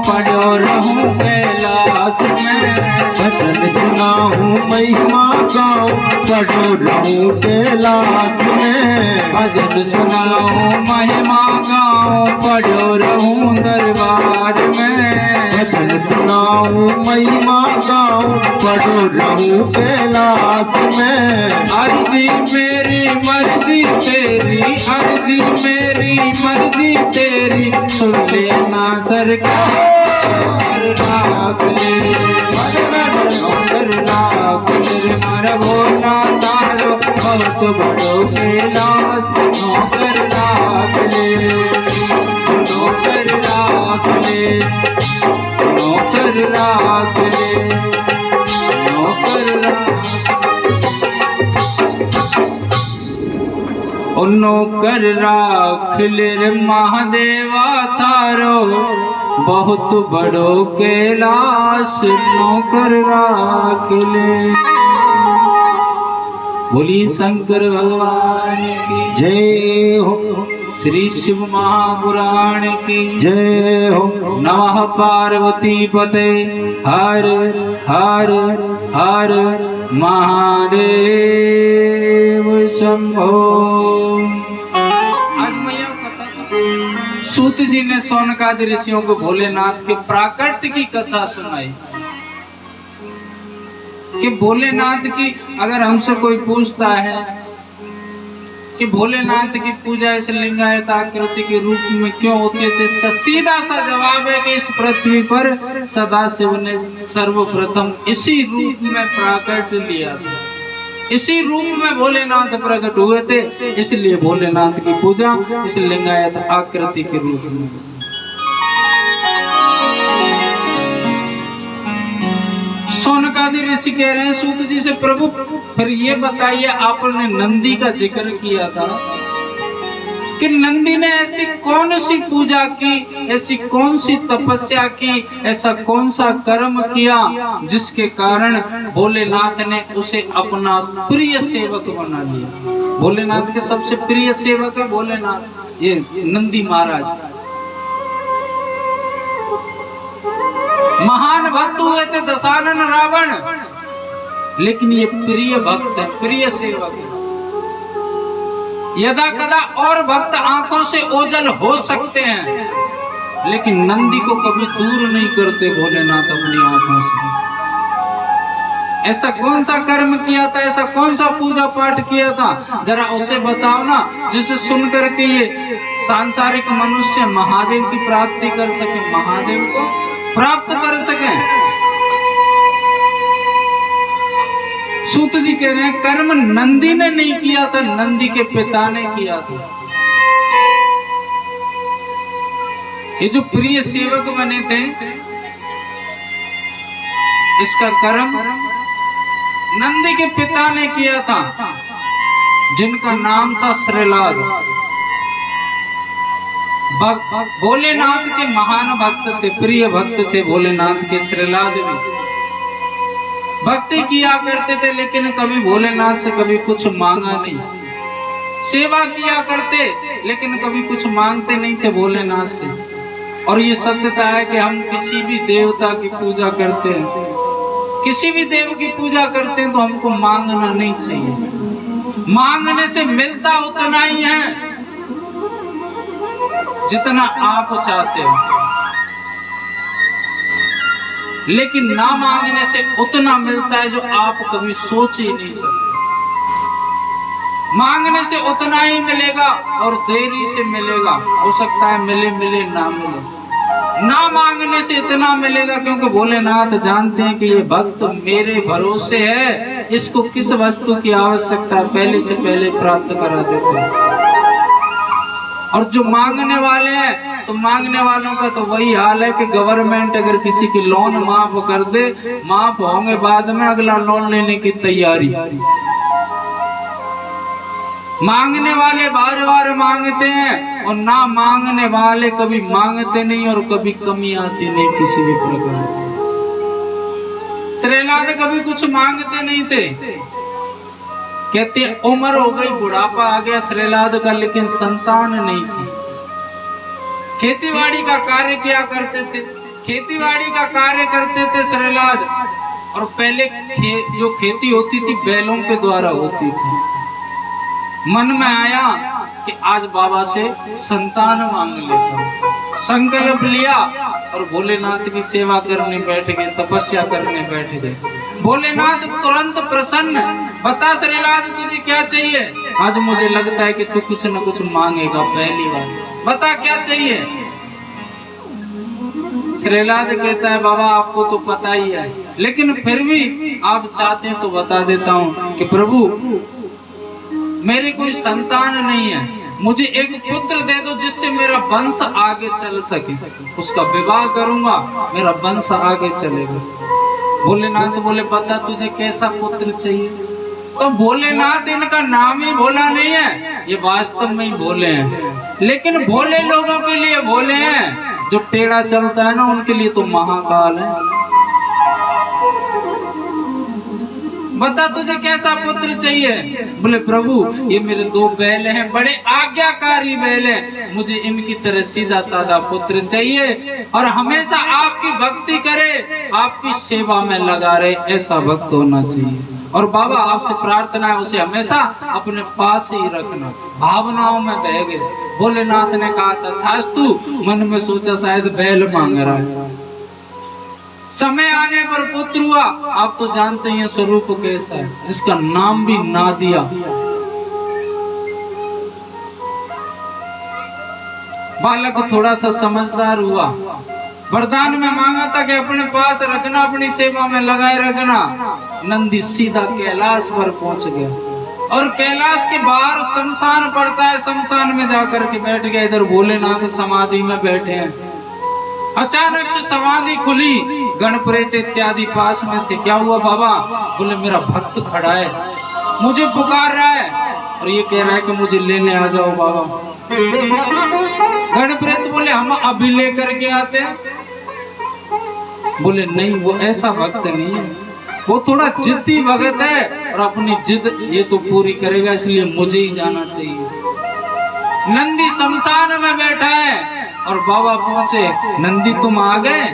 पढ़ो रहूं कैलाश में। भजन सुनाऊं महिमा गाऊं पढ़ो रहूं कैलाश में। भजन सुनाऊं महिमा गाऊं पढ़ो रहूं दरबार में। भजन सुनाऊं महिमा गाऊं पढ़ो रहूं कैलाश में। अर्जी मेरी मर्जी तेरी, अर्जी मेरी मर्जी तेरी, सुन लेना सरकार लाख ले। नौकर लाख ले मारा भोला तारो बहुत बड़ो कैलाश। नौकर लाख ले, नौकर लाख ले, नौकर लाख ले, नौकर लाख। ओ नौकर राख ले रे महादेवा थारो बहुत बड़ो कैलाश। नौकर राख ले। बोलिए शंकर भगवान की जय हो। श्री शिव महापुराण की जय हो। नमः पार्वती पते हर हर हर महादेव शंभो। आज मैया कथा सूत जी ने सोनकादि ऋषियों को भोलेनाथ के प्राकट्य की कथा सुनाई कि भोलेनाथ की अगर हमसे कोई पूछता है कि भोलेनाथ की पूजा इस लिंगायत आकृति के रूप में क्यों होती है, तो इसका सीधा सा जवाब है कि इस पृथ्वी पर सदाशिव ने सर्वप्रथम इसी रूप में प्राकट लिया था। इसी रूप में भोलेनाथ प्रकट हुए थे, इसलिए भोलेनाथ की पूजा इस लिंगायत आकृति के रूप में। सोनकादि ऋषि कह रहे हैं सूत जी से, प्रभु फिर ये बताइए, आपने नंदी का जिक्र किया था कि नंदी ने ऐसी कौन सी पूजा की, ऐसी कौन सी तपस्या की, ऐसा कौन सा कर्म किया जिसके कारण भोलेनाथ ने उसे अपना प्रिय सेवक बना लिया। भोलेनाथ के सबसे प्रिय सेवक है भोलेनाथ, ये नंदी महाराज महान भक्त हुए थे दशानन रावण, लेकिन ये प्रिय भक्त है, प्रिय सेवक है। यदा कदा और भक्त आंखों से ओझल हो सकते हैं, लेकिन नंदी को कभी दूर नहीं करते भोलेनाथ अपनी आंखों से। ऐसा कौन सा कर्म किया था, ऐसा कौन सा पूजा पाठ किया था, जरा उसे बताओ ना, जिसे सुन करके ये सांसारिक मनुष्य महादेव की प्राप्ति कर सके, महादेव को प्राप्त कर सके। सूत जी कह रहे हैं कर्म नंदी ने नहीं किया था, नंदी के पिता ने किया था। ये जो प्रिय सेवक बने थे, इसका कर्म नंदी के पिता ने किया था, जिनका नाम था श्रीलाद। भोलेनाथ के महान भक्त थे, प्रिय भक्त थे भोलेनाथ के श्रीलाद भी। भक्ति किया करते थे, लेकिन कभी भोलेनाथ से कभी कुछ मांगा नहीं। सेवा किया करते, लेकिन कभी कुछ मांगते नहीं थे भोलेनाथ से। और ये सत्यता है कि हम किसी भी देवता की पूजा करते हैं, किसी भी देव की पूजा करते हैं, तो हमको मांगना नहीं चाहिए। मांगने से मिलता उतना ही है जितना आप चाहते हो, लेकिन ना मांगने से उतना मिलता है जो आप कभी सोच ही नहीं सकते। मांगने से उतना ही मिलेगा और देरी से मिलेगा, हो सकता है मिले मिले ना मिले। ना मांगने से इतना मिलेगा, क्योंकि भोलेनाथ जानते हैं कि ये भक्त मेरे भरोसे है, इसको किस वस्तु की आवश्यकता पहले से पहले प्राप्त करा देते हैं। और जो मांगने वाले हैं, तो मांगने वालों का तो वही हाल है कि गवर्नमेंट अगर किसी की लोन माफ कर दे, माफ होंगे बाद में अगला लोन लेने की तैयारी। मांगने वाले बार बार मांगते हैं, और ना मांगने वाले कभी मांगते नहीं, और कभी कमी आती नहीं किसी भी प्रकार। श्रीलाद कभी कुछ मांगते नहीं थे। कहते उम्र हो गई, बुढ़ापा आ गया श्रीलाद का, लेकिन संतान नहीं थी। खेतीबाड़ी का कार्य किया करते थे, खेतीबाड़ी का कार्य करते थे श्रीलाद। और पहले जो खेती होती थी बैलों के द्वारा होती थी। मन में आया कि आज बाबा से संतान मांग लेता हूं। संकल्प लिया और भोलेनाथ की सेवा करने बैठ गए, तपस्या करने बैठ गए। भोलेनाथ तुरंत प्रसन्न, बता श्रीलाद तुझे क्या चाहिए? आज मुझे लगता है कि तू कुछ न कुछ मांगेगा, पहली बार बता क्या चाहिए। श्रीलाद कहता है बाबा आपको तो पता ही है, लेकिन फिर भी आप चाहते हैं तो बता देता हूँ कि प्रभु मेरे कोई संतान नहीं है, मुझे एक पुत्र दे दो जिससे मेरा वंश आगे चल सके। उसका विवाह करूंगा, मेरा वंश आगे चलेगा। भोलेनाथ बोले बता तुझे कैसा पुत्र चाहिए? तो भोलेनाथ इनका नाम ही भोला नहीं है, ये वास्तव में ही भोले हैं, लेकिन भोले लोगों के लिए भोले हैं। जो टेढ़ा चलता है ना उनके लिए तो महाकाल है। बता तुझे कैसा पुत्र चाहिए? बोले प्रभु ये मेरे 2 बैल हैं, बड़े आज्ञाकारी बैल हैं, मुझे इनकी तरह सीधा साधा पुत्र चाहिए और हमेशा आपकी भक्ति करे, आपकी सेवा में लगा रहे, ऐसा भक्त होना चाहिए। और बाबा आपसे प्रार्थना है उसे हमेशा अपने पास ही रखना। भावनाओं में बह गए। भोलेनाथ ने कहा था तथास्तु, मन में सोचा शायद बैल मांग रहा है। समय आने पर पुत्र हुआ। आप तो जानते हैं स्वरूप कैसा है, जिसका नाम भी ना दिया। बालक थोड़ा सा समझदार हुआ, वरदान में मांगा था कि अपने पास रखना, अपनी सेवा में लगाए रखना। नंदी सीधा कैलाश पर पहुंच गया और कैलाश के बाहर शमशान पड़ता है, शमशान में जाकर के बैठ गया। इधर भोलेनाथ समाधि में बैठे हैं। अचानक से समाधि खुली, गणप्रेत इत्यादि पास में थे। क्या हुआ बाबा? बोले मेरा भक्त खड़ा है, मुझे पुकार रहा है और ये कह रहा है कि मुझे लेने आ जाओ बाबा। गणप्रेत बोले हम अभी लेकर के आते हैं। बोले नहीं, वो ऐसा भक्त नहीं है, वो थोड़ा जिद्दी भगत है और अपनी जिद ये तो पूरी करेगा, इसलिए मुझे ही जाना चाहिए। नंदी शमशान में बैठा है और बाबा पहुंचे। नंदी तुम आ गए?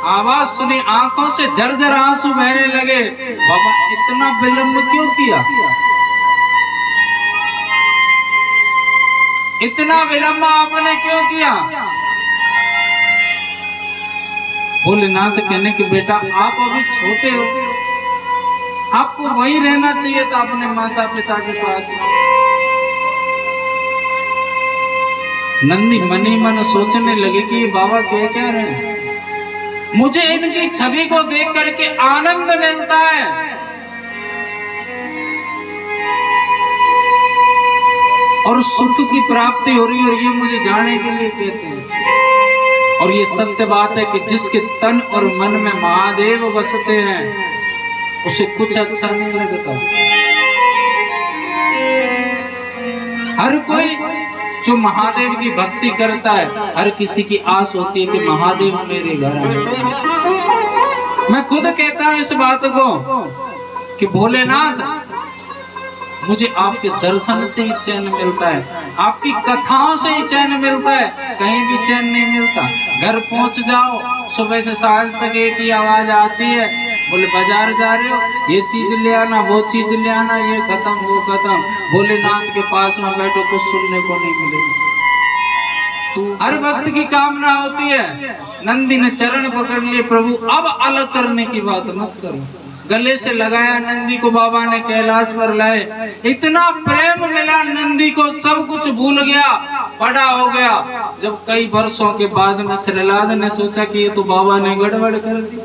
आवाज सुनी, आंखों से झरझर आंसू बहने लगे। बाबा इतना विलंब क्यों किया? इतना विलंब आपने क्यों किया? भोलेनाथ कहने कि बेटा आप अभी छोटे हो, आपको वही रहना चाहिए था अपने माता पिता के पास। नंदी मनी मन सोचने लगे कि ये बाबा कह क्या रहे हैं, मुझे इनकी छवि को देख करके आनंद मिलता है, और सुख की प्राप्ति हो रही है, और ये मुझे जाने के लिए कहते हैं। और ये सत्य बात है कि जिसके तन और मन में महादेव बसते हैं उसे कुछ अच्छा नहीं लगता। हर कोई जो महादेव की भक्ति करता है, हर किसी की आस होती है कि महादेव मेरे घर आए। मैं खुद कहता हूं इस बात को कि भोलेनाथ, मुझे आपके दर्शन से ही चैन मिलता है, आपकी कथाओं से ही चैन मिलता है, कहीं भी चैन नहीं मिलता। घर पहुंच जाओ, सुबह से सांझ तक एक ही आवाज आती है, बोले बाजार जा रहे हो, ये चीज ले आना, वो चीज ले आना, ये खत्म वो खत्म। भोलेनाथ के पास में बैठो कुछ सुनने को नहीं मिलेगा। हर भक्त की कामना होती है। नंदी ने चरण पकड़ लिए, प्रभु अब अलग करने की बात मत करो। गले से लगाया नंदी को, बाबा ने कैलाश पर लाए। इतना प्रेम मिला नंदी को, सब कुछ भूल गया, बड़ा हो गया। जब कई वर्षों के बाद में श्रीलाद ने सोचा कि ये तो बाबा ने गड़बड़ कर दी,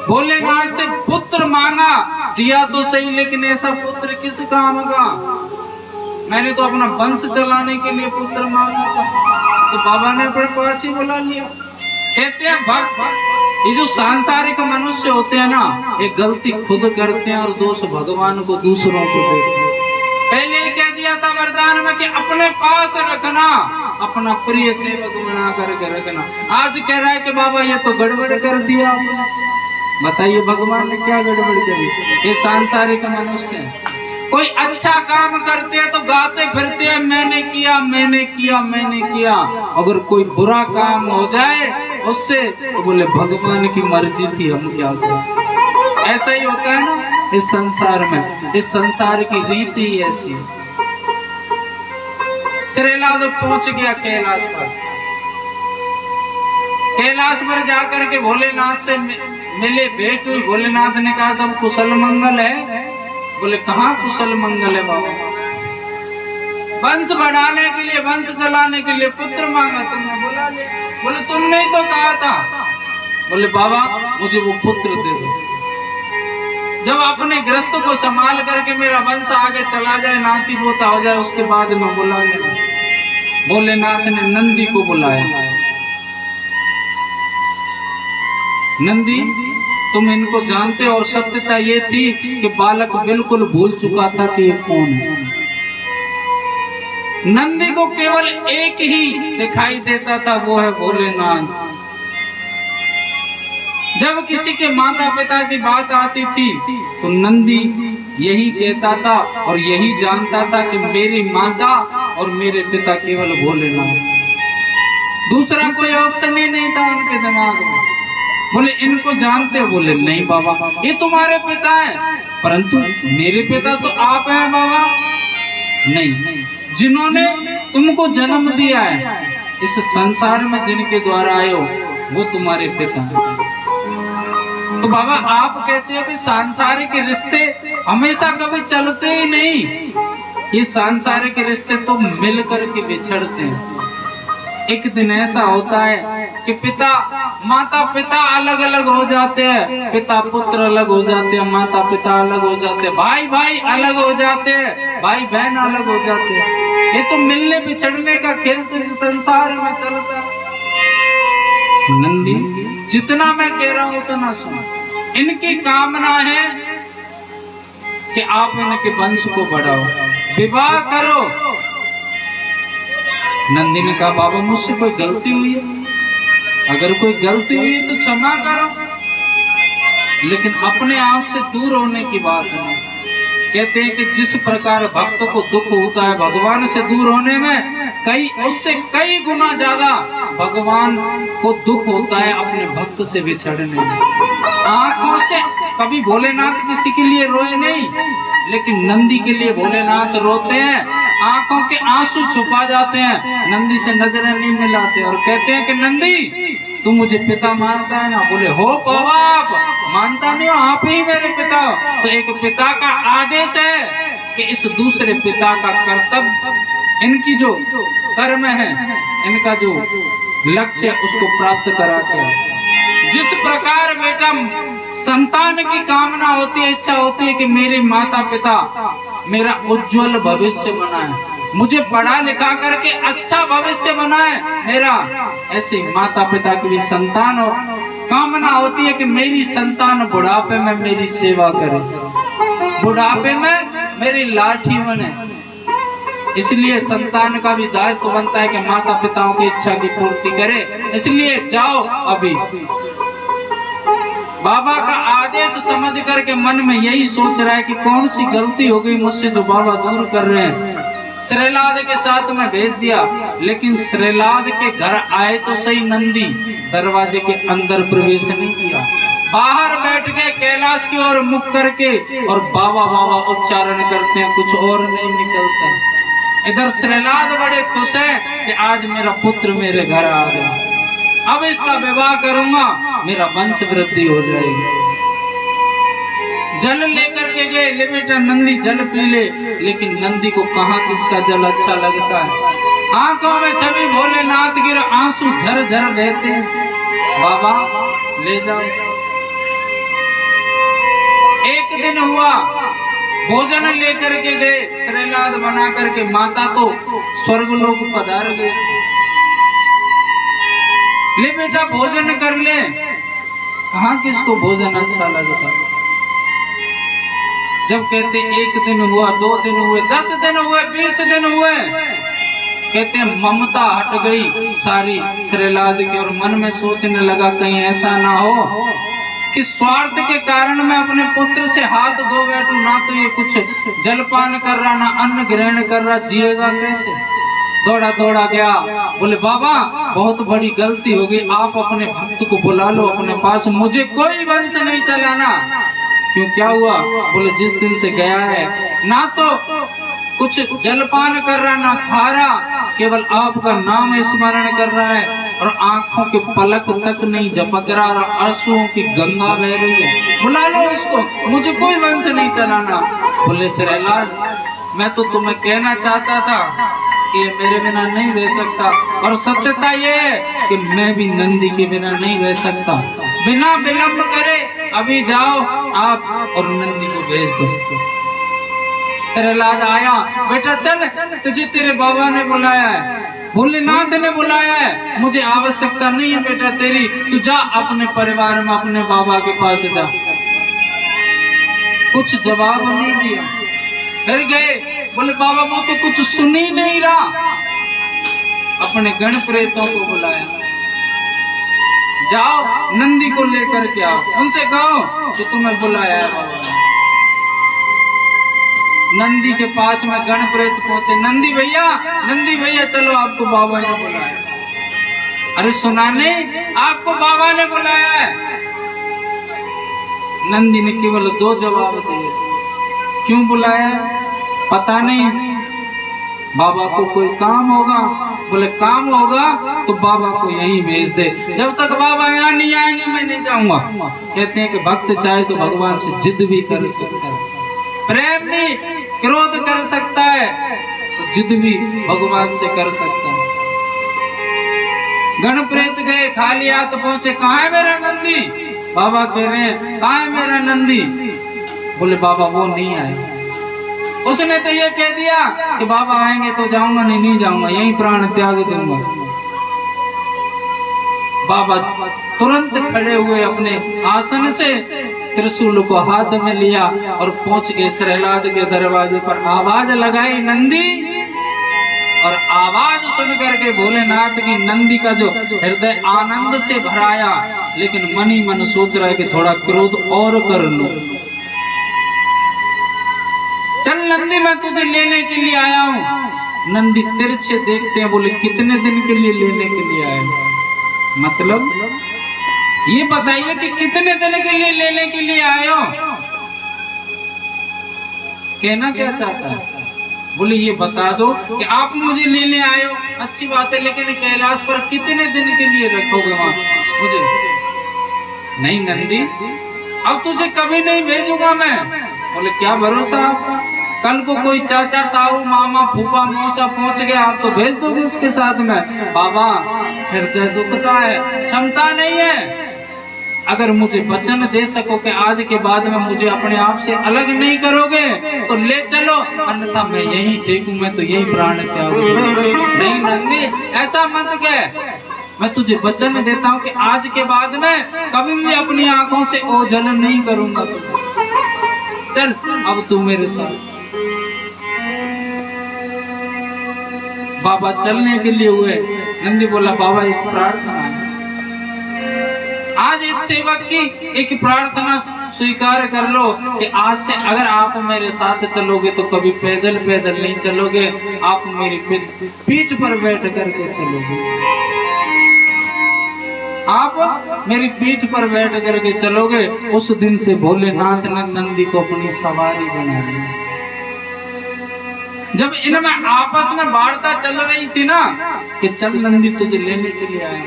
भोलेनाथ से पुत्र मांगा, दिया तो सही, लेकिन ऐसा पुत्र किस काम का? मैंने तो अपना वंश चलाने के लिए पुत्र मांगा था, तो बाबा ने अपने पास ही बुला लिया। कहते हैं भक्त, ये जो सांसारिक मनुष्य होते हैं ना, एक गलती खुद करते हैं और दोष भगवान को दूसरों को देते हैं। पहले ही कह दिया था वरदान में कि अपने पास रखना, अपना प्रिय सेवक बना करके रखना। आज कह रहा है कि बाबा ये तो गड़बड़ कर दिया आपने। बताइए भगवान ने क्या गड़बड़ करी? ये सांसारिक मनुष्य है। कोई अच्छा काम करते हैं तो गाते फिरते हैं, मैंने किया मैंने किया मैंने किया। अगर कोई बुरा काम हो जाए उससे तो बोले भगवान की मर्जी थी, हम क्या करें। ऐसा ही होता है ना इस संसार में, इस संसार की रीति ही ऐसी है। श्रीलाद पहुंच गया कैलाश पर। कैलाश पर जाकर के भोलेनाथ से मिले, भेंट हुई। भोलेनाथ ने कहा सब कुशल मंगल है? बोले कहाँ कुशल मंगल है बाबा, वंश बढ़ाने के लिए, वंश चलाने के लिए पुत्र मांगा, तुमने बुला लिया। बोले तुमने ही तो कहा था। बोले बाबा मुझे वो पुत्र दे दो, जब अपने ग्रस्त को संभाल करके मेरा वंश आगे चला जाए, नाती पोता हो जाए, उसके बाद में बुला लेना। भोलेनाथ ने नंदी को बुलाया। नंदी तुम इनको जानते हो, और सत्यता ये थी कि बालक बिल्कुल भूल चुका था कि ये कौन है। नंदी को केवल एक ही दिखाई देता था, वो है भोलेनाथ। जब किसी के माता पिता की बात आती थी तो नंदी यही कहता था और यही जानता था कि मेरी माता और मेरे पिता केवल भोलेनाथ। दूसरा कोई ऑप्शन ही नहीं था उनके दिमाग में। बोले इनको जानते हो? बोले नहीं बाबा, ये तुम्हारे पिता हैं, परंतु मेरे पिता तो आप हैं बाबा। नहीं, जिन्होंने तुमको जन्म दिया है, इस संसार में जिनके द्वारा आए हो, वो तुम्हारे पिता हैं। तो बाबा आप कहते हो कि सांसारिक रिश्ते हमेशा कभी चलते ही नहीं, ये सांसारिक रिश्ते तो मिल करके बिछड़ते हैं। एक दिन ऐसा होता है कि पिता माता पिता अलग अलग हो जाते हैं, पिता पुत्र अलग हो जाते हैं, माता पिता अलग हो जाते हैं, भाई भाई अलग हो जाते हैं, भाई बहन अलग हो जाते हैं। ये तो मिलने बिछड़ने का खेल तो इस संसार में चलता है। नंदी जितना मैं कह रहा हूं उतना सुनो। इनकी कामना है कि आप इनके वंश को बढ़ाओ, विवाह करो। नंदी ने कहा बाबा मुझसे कोई गलती हुई है, अगर कोई गलती हुई है तो क्षमा करो, लेकिन अपने आप से दूर होने की बात नहीं। कहते हैं कि जिस प्रकार भक्त को दुख होता है भगवान से दूर होने में, उससे कई गुना ज्यादा भगवान को दुख होता है अपने भक्त से बिछड़ने में। आंखों से कभी भोलेनाथ किसी के लिए रोए नहीं, लेकिन नंदी के लिए भोलेनाथ रोते हैं, आंखों के आंसू छुपा जाते हैं, नंदी से नजरें नहीं मिलाते और कहते हैं कि नंदी तू मुझे पिता मानता है ना? बोले हो बाबा, मानता नहीं हो, आप ही मेरे पिता हो। तो एक पिता का आदेश है कि इस दूसरे पिता का कर्तव्य, इनकी जो कर्म है, इनका जो लक्ष्य है, उसको प्राप्त करा के, जिस प्रकार बेटा संतान की कामना होती है, इच्छा होती है कि मेरे माता पिता मेरा उज्जवल भविष्य बनाए, मुझे पढ़ा लिखा करके अच्छा भविष्य बनाए मेरा, ऐसे माता पिता की भी संतान और कामना होती है कि मेरी संतान बुढ़ापे में मेरी सेवा करे, बुढ़ापे में मेरी लाठी बने। इसलिए संतान का भी दायित्व बनता है कि माता पिताओं की इच्छा की पूर्ति करे। इसलिए जाओ, अभी बाबा का आदेश समझ करके मन में यही सोच रहा है कि कौन सी गलती हो गई मुझसे जो बाबा दूर कर रहे हैं। श्रीलाद के साथ में भेज दिया, लेकिन श्रीलाद के घर आए तो सही, नंदी दरवाजे के अंदर प्रवेश नहीं किया, बाहर बैठ के कैलाश की ओर मुख करके और बाबा बाबा उच्चारण करते हैं, कुछ और नहीं निकलता। इधर श्रीलाद बड़े खुश हैं कि आज मेरा पुत्र मेरे घर आ गया, अब इसका विवाह करूंगा, मेरा वंश वृद्धि हो जाएगी। जल लेकर के गए, ले बेटा नंदी जल पी ले, लेकिन नंदी को कहाँ किसका जल अच्छा लगता है। आंखों में छवि भोलेनाथ के आंसू झर झर बहते हैं, बाबा ले जाओ। एक दिन हुआ, भोजन लेकर के गए, श्रीलाद बना करके, माता तो स्वर्गलोक पधार गए, ले बेटा भोजन कर ले। कहाँ किसको भोजन अच्छा लगता। जब कहते एक दिन हुआ, 2 दिन हुए, 10 दिन हुए, 20 दिन हुए, कहते ममता हट गई सारी श्रीलाद की, और मन में सोचने लगा कहीं ऐसा ना हो कि स्वार्थ के कारण मैं अपने पुत्र से हाथ धो बैठूं, ना तो ये कुछ जलपान कर रहा, ना अन्न ग्रहण कर रहा, जिएगा कैसे। दौड़ा दौड़ा गया, बोले बाबा बहुत बड़ी गलती हो गई, आप अपने भक्त को बुला लो अपने पास, मुझे कोई वंश नहीं चलाना। क्यों, क्या हुआ। बोले जिस दिन से गया है ना तो कुछ जलपान कर रहा, ना खा रहा, केवल आपका नाम स्मरण कर रहा है, और आंखों के पलक तक नहीं झपक रहा, और आंसुओं की गंगा बह रही है, बुला लो उसको, मुझे कोई वंश नहीं चलाना। बोले श्रीलाद मैं तो तुम्हें कहना चाहता था कि मेरे बिना नहीं रह सकता, और सत्यता ये है कि मैं भी नंदी के बिना नहीं रह सकता। बिना विलंब करे अभी जाओ आप और नंदी को भेज दो। श्रीलाद आया, बेटा चल, तुझे तेरे बाबा ने बुलाया है, भोलेनाथ ने बुलाया है, मुझे आवश्यकता नहीं है बेटा तेरी, तू जा अपने परिवार में अपने बाबा के पास जा। कुछ जवाब नहीं दिया, फिर गए, बोले बाबा वो तो कुछ सुन ही नहीं रहा। अपने गण प्रेतों को बुलाया, जाओ नंदी को लेकर के आओ, उनसे कहो कि तुम्हें बुलाया है बाबा। नंदी के पास में गण प्रेत पहुंचे, नंदी भैया चलो आपको बाबा ने बुलाया। अरे सुना नहीं, आपको बाबा ने बुलाया है। नंदी ने केवल 2 जवाब दिए, क्यों बुलाया पता नहीं, बाबा को कोई काम होगा। बोले काम होगा तो बाबा को यही भेज दे, जब तक बाबा यहाँ नहीं आएंगे मैं नहीं जाऊंगा। कहते हैं कि भक्त चाहे तो भगवान से जिद भी कर सकता है, प्रेम भी, क्रोध कर सकता है, तो जिद भी भगवान से कर सकता है। गण प्रेत गए, खाली हाथ पहुंचे, कहाँ है मेरा नंदी। बाबा कह रहे हैं कहाँ है मेरा नंदी। बोले बाबा वो नहीं आए। उसने तो ये कह दिया कि बाबा आएंगे तो जाऊंगा, नहीं जाऊंगा, यही प्राण त्याग दूंगा। बाबा तुरंत खड़े हुए अपने आसन से, त्रिशूल को हाथ में लिया और पहुंच गए श्रीलाद के दरवाजे पर। आवाज लगाई नंदी, और आवाज सुन करके भोलेनाथ की नंदी का जो हृदय आनंद से भराया, लेकिन मन ही मन सोच रहा है कि थोड़ा क्रोध और कर लूं। चल नंदी मैं तुझे लेने के लिए आया हूँ। नंदी तिरछे देखते हैं, बोले कितने दिन के लिए लेने के लिए आए, मतलब ये बताइए कि कितने दिन के लिए लेने के लिए आए हो। कहना क्या चाहता है। बोले ये बता दो कि आप मुझे लेने आए हो, अच्छी बात है, लेकिन कैलाश पर कितने दिन के लिए रखोगे वहां मुझे। नहीं नंदी अब तुझे कभी नहीं भेजूंगा मैं। बोले क्या भरोसा आपका, कल को कोई चाचा ताऊ मामा फूफा मौसा पहुंच गया आप तो भेज दोगे उसके साथ में। बाबा हृदय दुखता है, क्षमता नहीं है। अगर मुझे वचन दे सको कि आज के बाद में मुझे अपने आप से अलग नहीं करोगे तो ले चलो, अन्यथा मैं यही टेकूं, मैं तो यही प्राण त्याग दूंगा। नहीं नंदी ऐसा मत कह, मैं तुझे वचन देता हूँ कि आज के बाद में कभी भी अपनी आंखों से ओझल नहीं करूंगा तुझे। चल अब तू मेरे साथ। बाबा चलने के लिए हुए। नंदी बोला बाबा एक प्रार्थना है, आज इस सेवक की एक प्रार्थना स्वीकार कर लो कि आज से अगर आप मेरे साथ चलोगे तो कभी पैदल पैदल नहीं चलोगे, आप मेरी पीठ पर बैठ करके चलोगे। आप मेरी पीठ पर बैठ करके चलोगे। उस दिन से भोलेनाथ ने नंदी को अपनी सवारी बना ली। जब इनमें आपस में वार्ता चल रही थी ना कि चल नंदी तुझे लेने के लिए आए,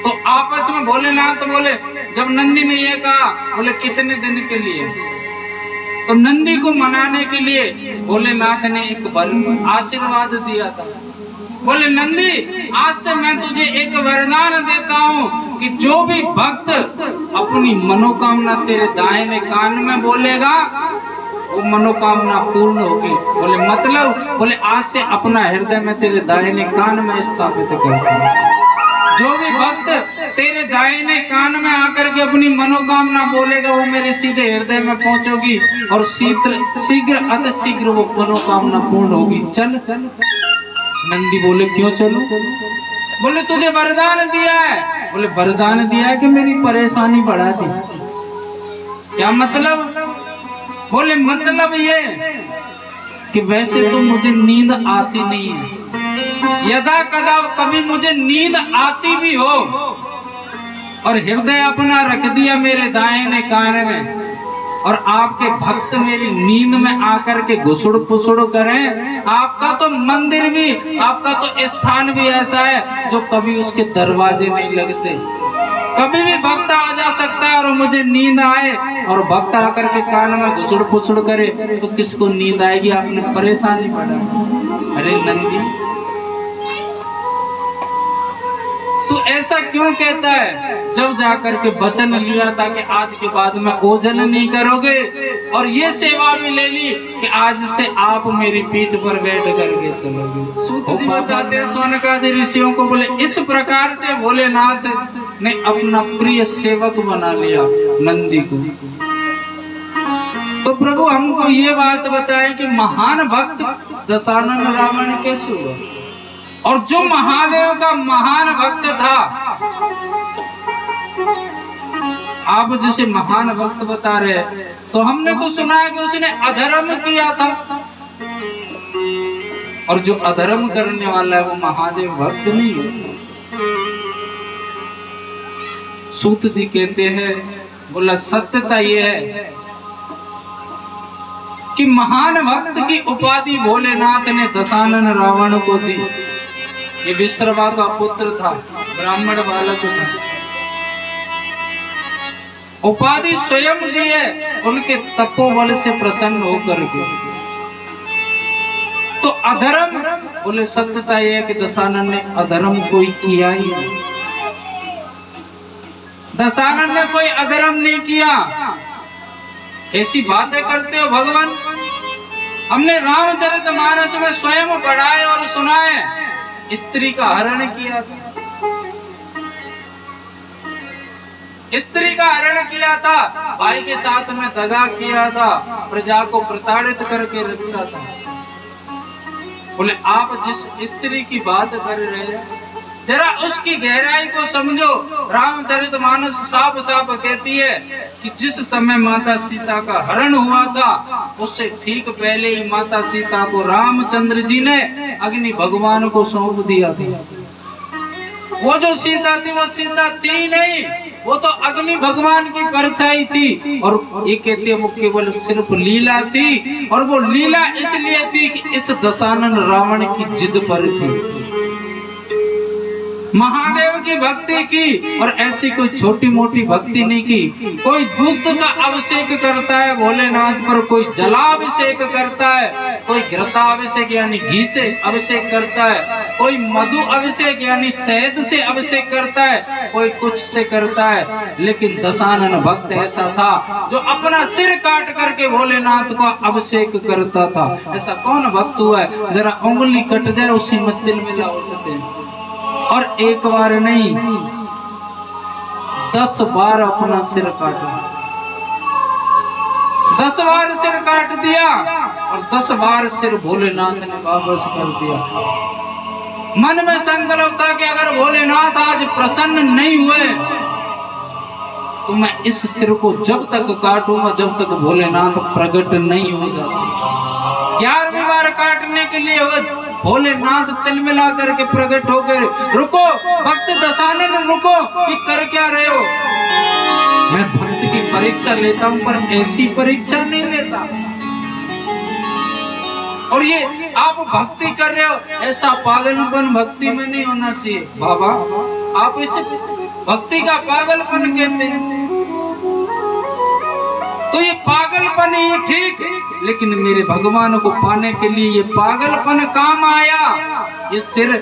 तो आपस में भोलेनाथ बोले, जब नंदी ने ये कहा, बोले कितने दिन के लिए, तो नंदी को मनाने के लिए भोलेनाथ ने एक आशीर्वाद दिया था। बोले नंदी आज से मैं तुझे एक वरदान देता हूँ कि जो भी भक्त अपनी मनोकामना तेरे दाहिने कान में बोलेगा वो मनोकामना पूर्ण होगी। बोले मतलब, बोले आज से अपना हृदय में तेरे दाहिने कान में स्थापित करता हूँ। जो भी भक्त तेरे दाहिने कान में आकर के अपनी मनोकामना बोलेगा वो मेरे सीधे हृदय में पहुंचोगी और शीघ्र अति शीघ्र वो मनोकामना पूर्ण होगी। चल। नंदी बोले क्यों चलूं? बोले तुझे वरदान दिया है। बोले वरदान दिया है कि मेरी परेशानी बढ़ा दी। क्या मतलब? बोले मतलब ये कि वैसे तो मुझे नींद आती नहीं है, यदा कदा कभी मुझे नींद आती भी हो और हृदय अपना रख दिया मेरे दाहिने कान में और आपके भक्त मेरी नींद में आकर के घुसुड़ पुसुड़ करें, आपका तो मंदिर भी, आपका तो स्थान भी ऐसा है जो कभी उसके दरवाजे नहीं लगते। कभी भी भक्त आ जा सकता है और मुझे नींद आए और भक्त आकर के कान में घुसुड़ पुसुड़ करे तो किसको नींद आएगी? आपने परेशानी बढ़ा। अरे नंदी तू ऐसा क्यों कहता है? जब जाकर के वचन लिया था कि आज के बाद में ओझल नहीं करोगे और ये सेवा भी ले ली कि आज से आप मेरी पीठ पर बैठ करके चलोगे। सूत जी बताते हैं सौनकादि ऋषियों को, बोले इस प्रकार से भोलेनाथ ने अपना प्रिय सेवक बना लिया नंदी को। तो प्रभु हमको ये बात बताए कि महान भक्त दशानन रावण कैसे हुआ, और जो महादेव का महान भक्त था, आप जिसे महान भक्त बता रहे हैं, तो हमने तो सुना है कि उसने अधर्म किया था, और जो अधर्म करने वाला है वो महादेव भक्त नहीं है। सूत जी कहते हैं, बोला सत्यता ये है कि महान भक्त की उपाधि भोलेनाथ ने दशानन रावण को दी। ये विश्रवा का पुत्र था, ब्राह्मण बालक था, उपाधि स्वयं दी है उनके तपोबल से प्रसन्न होकर के। तो अधर्म, बोले सत्यता यह है कि दशानन ने अधर्म कोई किया ही नहीं। दशानन ने कोई अधर्म नहीं किया। ऐसी बातें करते हो भगवान? हमने रामचरितमानस में स्वयं पढ़ाए और सुनाए, स्त्री का हरण किया था, स्त्री का हरण किया था, भाई के साथ में दगा किया था, प्रजा को प्रताड़ित करके रखता था। बोले आप जिस स्त्री की बात कर रहे हैं जरा उसकी गहराई को समझो। रामचरितमानस साफ साफ कहती है कि जिस समय माता सीता का हरण हुआ था उससे ठीक पहले ही माता सीता को रामचंद्र जी ने अग्नि भगवान को सौंप दिया था। वो जो सीता थी वो सीता थी नहीं, वो तो अग्नि भगवान की परछाई थी। और ये कहते हैं वो केवल सिर्फ लीला थी, और वो लीला इसलिए थी कि इस दशानन रावण की जिद पर थी। महादेव की भक्ति की और ऐसी कोई छोटी मोटी भक्ति नहीं की। कोई दूध का अभिषेक करता है भोलेनाथ पर, कोई जलाभिषेक करता है, कोई घृताभिषेक यानी घी से अभिषेक करता है, कोई मधु अभिषेक यानी शहद से अभिषेक करता है, कोई कुछ से करता है। लेकिन दशानन भक्त ऐसा था जो अपना सिर काट करके भोलेनाथ को अभिषेक करता था। ऐसा कौन भक्त हुआ है जरा उंगली कट जाए उसी में तिल मिला उठते हैं। और एक बार नहीं 10 बार अपना सिर काटा, 10 बार सिर काट दिया और 10 बार सिर भोलेनाथ ने वापस कर दिया। मन में संकल्प था कि अगर भोलेनाथ आज प्रसन्न नहीं हुए तो मैं इस सिर को जब तक काटूंगा जब तक भोलेनाथ प्रकट नहीं हो जाते। 11वीं बार काटने के लिए भोलेनाथ तिल मिला करके प्रकट हो गए। रुको भक्त दशानन, रुको, कि कर क्या रहे हो? मैं भक्त की परीक्षा लेता हूं पर ऐसी परीक्षा नहीं लेता। और ये आप भक्ति कर रहे हो, ऐसा पागलपन भक्ति में नहीं होना चाहिए। बाबा आप इसे भक्ति का पागलपन कहते हैं, तो ये पागलपन ही ठीक, लेकिन मेरे भगवान को पाने के लिए ये पागलपन काम आया, ये सिर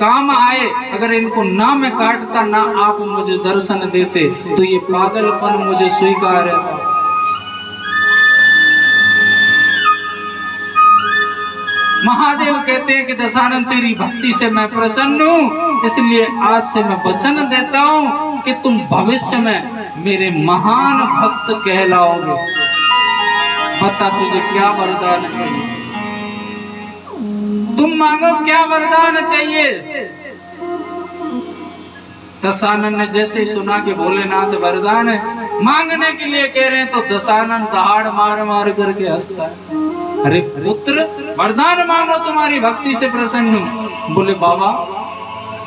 काम आए। अगर इनको ना मैं काटता, ना आप मुझे दर्शन देते, तो ये पागलपन मुझे स्वीकार है। महादेव कहते हैं कि दशानन तेरी भक्ति से मैं प्रसन्न हूँ, इसलिए आज से मैं वचन देता हूँ कि तुम भविष्य में मेरे महान भक्त कहलाओगे। बता तुझे क्या वरदान चाहिए, तुम मांगो क्या वरदान चाहिए। दशानन ने जैसे ही सुना कि भोलेनाथ वरदान है मांगने के लिए कह रहे हैं, तो दशानन दहाड़ मार मार करके हंसता है। अरे पुत्र वरदान मांगो, तुम्हारी भक्ति से प्रसन्न हूं। बोले बाबा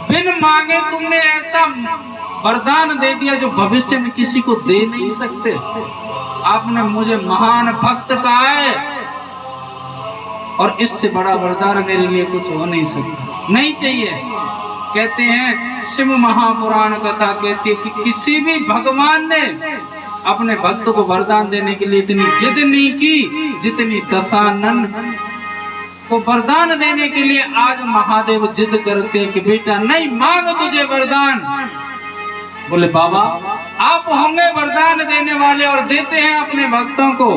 बिन मांगे तुमने ऐसा वरदान दे दिया जो भविष्य में किसी को दे नहीं सकते। आपने मुझे महान भक्त कहा है और इससे बड़ा वरदान मेरे लिए कुछ हो नहीं सकता, नहीं चाहिए। कहते हैं शिव महापुराण कथा कहती है कि किसी भी भगवान ने अपने भक्त को वरदान देने के लिए इतनी जिद नहीं की जितनी दशानन को वरदान देने के लिए आज महादेव जिद करते हैं कि बेटा नहीं मांग तुझे वरदान। बोले बाबा आप होंगे वरदान देने वाले और देते हैं अपने भक्तों को,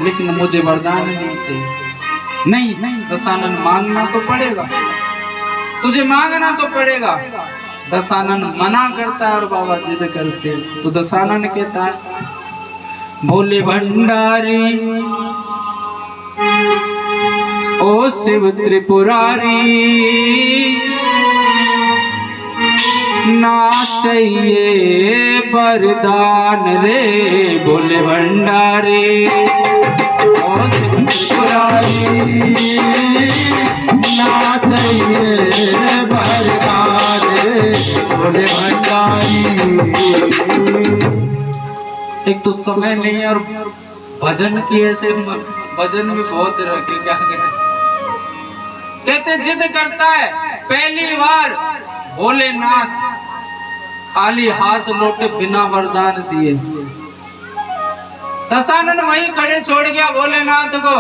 लेकिन मुझे वरदान नहीं चाहिए। नहीं दशानन मांगना तो पड़ेगा, तुझे मांगना तो पड़ेगा। दशानन मना करता है और बाबा जिद करते हैं। तो दशानन कहता है भोले भंडारी ओ शिव त्रिपुरारी, ना चाहिए वरदान रे भोले भंडारी ओ शिव त्रिपुरारी, ना चाहिए वरदान भोले भंडारी। एक तो समय नहीं है और भजन की ऐसे भजन भी बहुत रखे, क्या कहते जिद करता है। पहली बार भोलेनाथ खाली हाथ लौटे बिना वरदान दिए। दशानन वहीं खड़े छोड़ गया भोलेनाथ को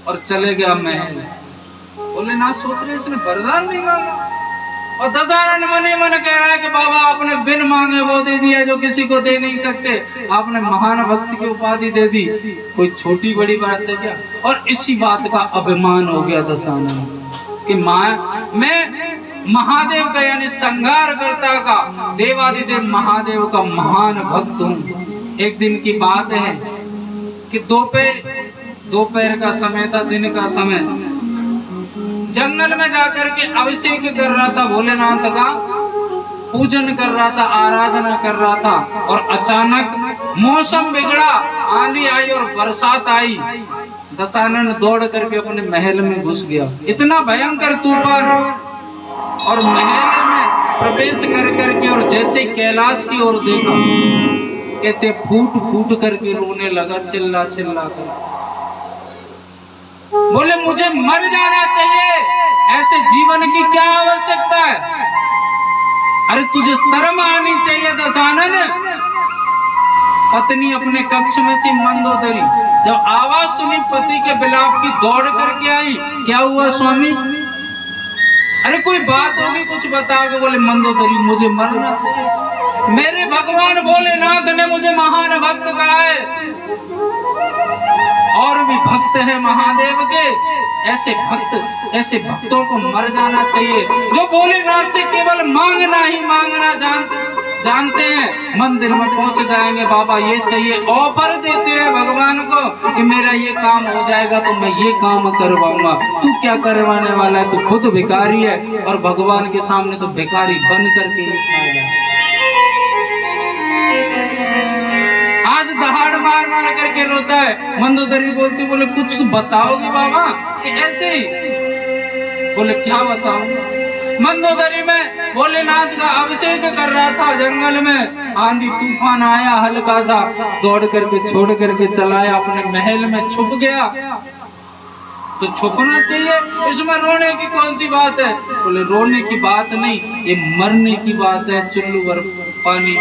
और चले गया महल। भोलेनाथ सोच रहे इसने वरदान नहीं मांगा और दशानन मन ही मन कह रहा है कि बाबा आपने बिन मांगे वो दे दिया जो किसी को दे नहीं सकते। आपने महान भक्त की उपाधि दे दी, कोई छोटी बड़ी बात है क्या? और इसी बात का अभिमान हो गया दशानन कि मैं महादेव का यानी संहार करता का देवादिदेव महादेव का महान भक्त हूँ। एक दिन की बात है कि दोपहर का समय था, दिन का समय, जंगल में जाकर के अभिषेक कर रहा था भोलेनाथ का, पूजन कर रहा था, आराधना कर रहा था। और अचानक मौसम बिगड़ा, आंधी आई और बरसात आई। दशानन दौड़ करके अपने महल में घुस गया। इतना भयंकर तूफान, और महल में प्रवेश कर करके और जैसे कैलाश की ओर देखा, कहते फूट फूट करके रोने लगा, चिल्ला चिल्ला कर। बोले मुझे मर जाना चाहिए, ऐसे जीवन की क्या आवश्यकता है? अरे तुझे शर्म आनी चाहिए दशानन। पत्नी अपने कक्ष में थी मंदोदरी, जब आवाज सुनी पति के विलाप की दौड़ करके आई। क्या हुआ स्वामी? अरे कोई बात होगी, कुछ बताओगे? बोले मंदोदरी मुझे मरना चाहिए। मेरे भगवान भोलेनाथ ने मुझे महान भक्त कहा है, और भी भक्त है महादेव के। ऐसे भक्तों को मर जाना चाहिए जो भोलेनाथ से केवल मांगना ही मांगना जानते हैं। मंदिर में पहुंच जाएंगे, बाबा ये चाहिए, ऑफर देते हैं भगवान को कि मेरा ये काम हो जाएगा तो मैं ये काम करवाऊंगा। तू क्या करवाने वाला है? तू खुद भिखारी है और भगवान के सामने तो भिखारी बन करके ही खाएगा। आज दहाड़ मार मार करके रोता है। मंदोदरी बोलती, बोले कुछ बताओगे बाबा कि ऐसे ही? बोले क्या बताऊं? मंदोदरी में भोलेनाथ का अभिषेक कर रहा था, जंगल में आंधी तूफान आया, हल्का सा दौड़ करके छोड़ करके चलाया, अपने महल में छुप गया। तो छुपना चाहिए, इसमें रोने की कौन सी बात है? बोले रोने की बात नहीं, ये मरने की बात है। चुल्लू भर पानी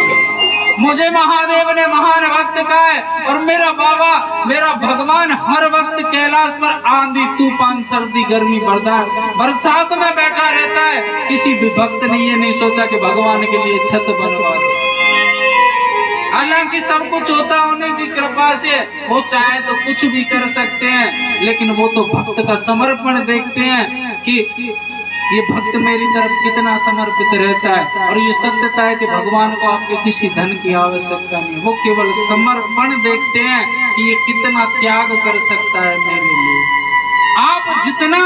मुझे महादेव ने महान भक्त कहा है, और मेरा बाबा मेरा भगवान हर वक्त कैलाश पर आंधी तूफान सर्दी गर्मी बरसात में बैठा रहता है। किसी भी भक्त ने ये नहीं सोचा कि भगवान के लिए छत बनवा दो। हालांकि सब कुछ होता उन्हीं की कृपा से, वो चाहे तो कुछ भी कर सकते हैं, लेकिन वो तो भक्त का समर्पण देखते हैं कि ये भक्त मेरी तरफ कितना समर्पित रहता है। और ये सत्यता है कि भगवान को आपके किसी धन की आवश्यकता नहीं, वो केवल समर्पण देखते हैं कि ये कितना त्याग कर सकता है मेरे लिए। आप जितना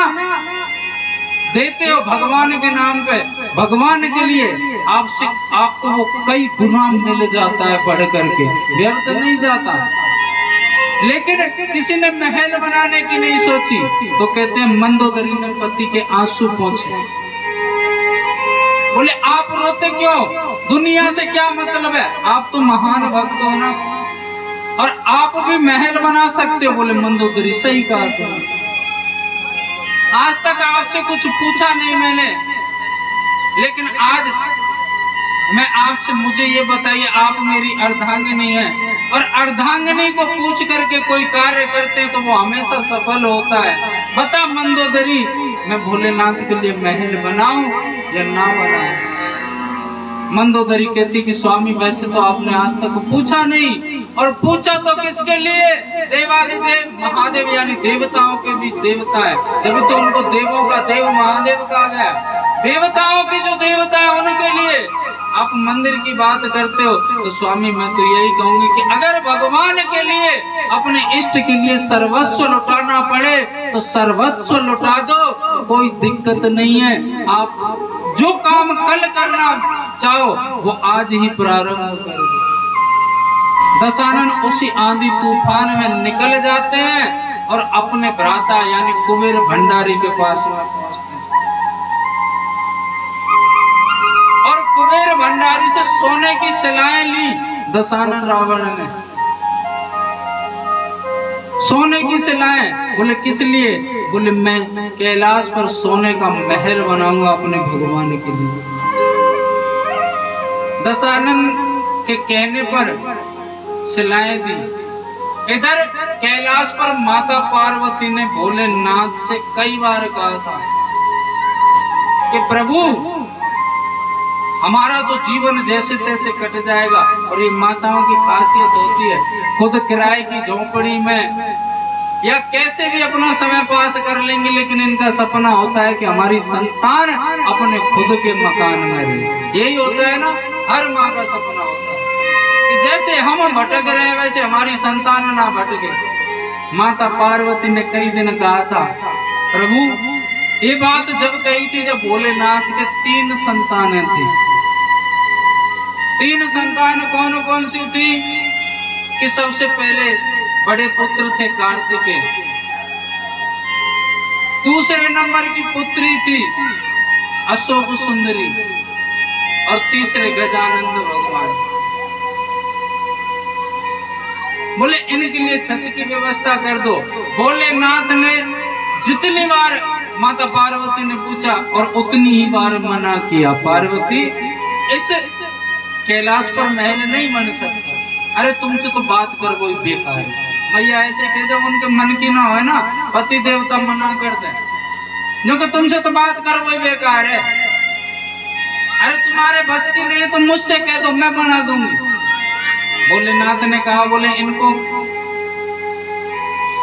देते हो भगवान के नाम पे, भगवान के लिए, आपको वो कई गुना मिल जाता है बढ़ करके, व्यर्थ नहीं जाता। लेकिन किसी ने महल बनाने की नहीं सोची, तो कहते हैं मंदोदरी ने पति के आंसू पोंछे। बोले आप रोते क्यों? दुनिया से क्या मतलब है? आप तो महान भक्त हो ना, और आप भी महल बना सकते हो। बोले मंदोदरी सही कहा तुमने, आज तक आपसे कुछ पूछा नहीं मैंने, लेकिन आज मैं आपसे, मुझे ये बताइए, आप मेरी अर्धांगिनी है, और अर्धांगिनी को पूछ करके कोई कार्य करते हैं तो वो हमेशा सफल होता है। बता मंदोदरी, मैं भोलेनाथ के लिए महल बनाऊं या ना बनाऊं? मंदोदरी कहती कि स्वामी वैसे तो आपने आज तक पूछा नहीं, और पूछा तो किसके लिए? देवादिदेव महादेव यानी देवताओं के भी देवता है, जब तो उनको देवों का देव महादेव कहा गया। देवताओं के जो देवता है उनके लिए आप मंदिर की बात करते हो। तो स्वामी मैं तो यही कहूंगी कि अगर भगवान के लिए, अपने इष्ट के लिए सर्वस्व लुटाना पड़े तो सर्वस्व लुटा दो, कोई दिक्कत नहीं है। आप जो काम कल करना चाहो वो आज ही प्रारंभ कर दो। दशानन उसी आंधी तूफान में निकल जाते हैं और अपने भ्राता यानी कुबेर भंडारी के पास में पहुंचते हैं, और कुबेर भंडारी से सोने की शिलाएं ली। दशानन रावण ने सोने की शिलाएं, बोले किस लिए? बोले मैं कैलाश पर सोने का महल बनाऊंगा अपने भगवान के लिए। दशानन के कहने पर शिलाएं दी। इधर कैलाश पर माता पार्वती ने भोलेनाथ से कई बार कहा था कि प्रभु हमारा तो जीवन जैसे तैसे कट जाएगा, और ये माताओं की खासियत होती है, खुद किराए की झोंपड़ी में या कैसे भी अपना समय पास कर लेंगे, लेकिन इनका सपना होता है कि हमारी संतान अपने खुद के मकान में रहे। यही होता है ना, हर माँ का सपना होता है कि जैसे हम भटक रहे हैं वैसे हमारी संतान ना भटके। माता पार्वती ने कई दिन कहा था, प्रभु ये बात जब कही थी जब भोलेनाथ के 3 संतानें थी। 3 संतान कौन कौन सी थी? कि सबसे पहले बड़े पुत्र थे कार्तिकेय, दूसरे नंबर की पुत्री थी अशोक सुंदरी, और तीसरे गजानंद भगवान। बोले इनके लिए छत की व्यवस्था कर दो। भोलेनाथ ने जितनी बार माता पार्वती ने पूछा और उतनी ही बार मना किया, पार्वती इस कैलाश पर महल नहीं बन सकता। अरे तुमसे तो बात कर वो बेकार है भैया, ऐसे कह जब उनके मन की ना हो ना, पति देवता मना करते हैं जो कि तुमसे तो बात कर वो बेकार है। अरे तुम्हारे बस की नहीं तो मुझसे कह दो, मैं बना दूंगी। भोलेनाथ ने कहा, बोले इनको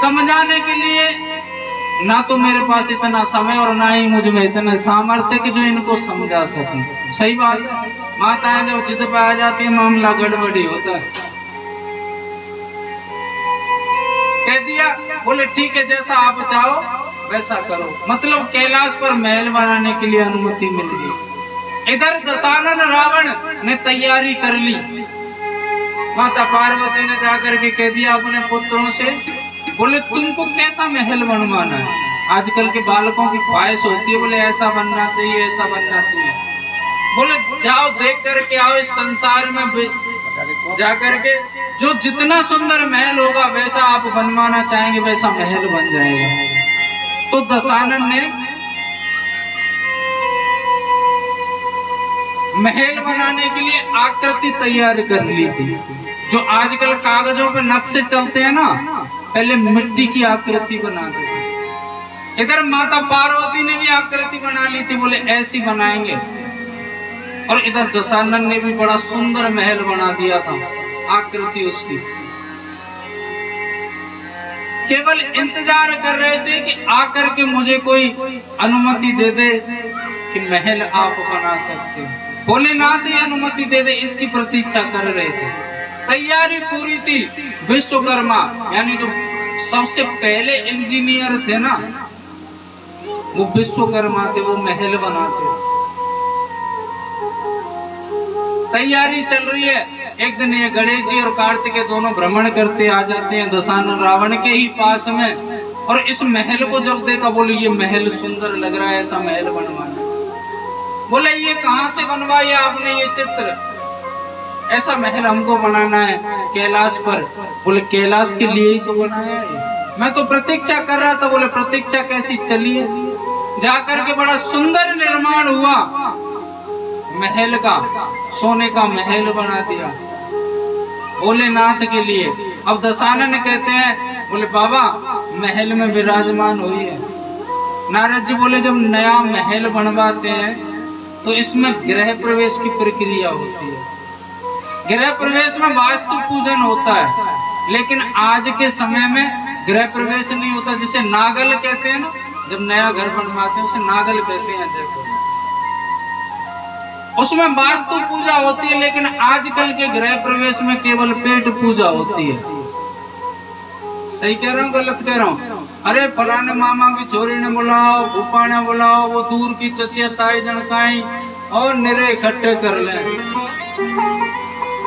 समझाने के लिए ना तो मेरे पास इतना समय और ना ही मुझ में इतना सामर्थ्य कि जो इनको समझा सकूं। सही बात है, माताएं जब जिद पे आ जाती है मामला गड़बड़ी होता है। कह दिया, बोले ठीक है जैसा आप चाहो वैसा करो। मतलब कैलाश पर महल बनाने के लिए अनुमति मिल गई। इधर दशानन रावण ने तैयारी कर ली। माता पार्वती ने जाकर के कह दिया अपने पुत्रों से, बोले तुमको कैसा महल बनवाना है। आजकल के बालकों की ख्वाहिश होती है, बोले ऐसा बनना चाहिए ऐसा बनना चाहिए। बोले जाओ देख करके आओ इस संसार में जाकर के जो जितना सुंदर महल होगा वैसा आप बनवाना चाहेंगे वैसा महल बन जाएगा। तो दशानन ने महल बनाने के लिए आकृति तैयार कर ली थी। जो आजकल कागजों पे नक्शे चलते हैं ना, पहले मिट्टी की आकृति बनाते थे। इधर माता पार्वती ने भी आकृति बना ली थी, बोले ऐसी बनाएंगे। और इधर दशानन ने भी बड़ा सुंदर महल बना दिया था, आकृति उसकी। केवल इंतजार कर रहे थे कि आकर के मुझे कोई अनुमति दे दे कि महल आप बना सकते हो। भोलेनाथ ही अनुमति दे दे, इसकी प्रतीक्षा कर रहे थे। तैयारी पूरी थी। विश्वकर्मा यानी जो सबसे पहले इंजीनियर थे ना, वो विश्वकर्मा थे, वो महल बनाते। तैयारी चल रही है। एक दिन ये गणेश जी और कार्तिकेय दोनों भ्रमण करते आ जाते हैं दशानन रावण के ही पास में। और इस महल को जब देखा, बोले ये महल सुंदर लग रहा है, ऐसा महल बनवाना। बोले ये कहाँ से बनवाया आपने ये चित्र, ऐसा महल हमको बनाना है कैलाश पर। बोले कैलाश के लिए ही तो बनाया है, मैं तो प्रतीक्षा कर रहा था। बोले प्रतीक्षा कैसी चली है। जाकर के बड़ा सुंदर निर्माण हुआ महल का, सोने का महल बना दिया भोलेनाथ के लिए। अब दशानन कहते हैं, बोले बाबा महल में विराजमान हुई है। नारद जी बोले जब नया महल बनवाते हैं तो इसमें गृह प्रवेश की प्रक्रिया होती है। गृह प्रवेश में वास्तु पूजन होता है, लेकिन आज के समय में गृह प्रवेश नहीं होता। जिसे नागल कहते हैं ना, जब नया घर बनवाते हैं उसे नागल कहते हैं जयपुर। उसमें वास्तु पूजा होती है, लेकिन आजकल के गृह प्रवेश में केवल पेट पूजा होती है। सही कह रहा हूँ गलत कह रहा हूँ? अरे फलाने मामा की छोरी ने बुलाओ, फूफा ने बुलाओ, वो दूर की चचिया ताई जनकाई और निरे इकट्ठे कर ले।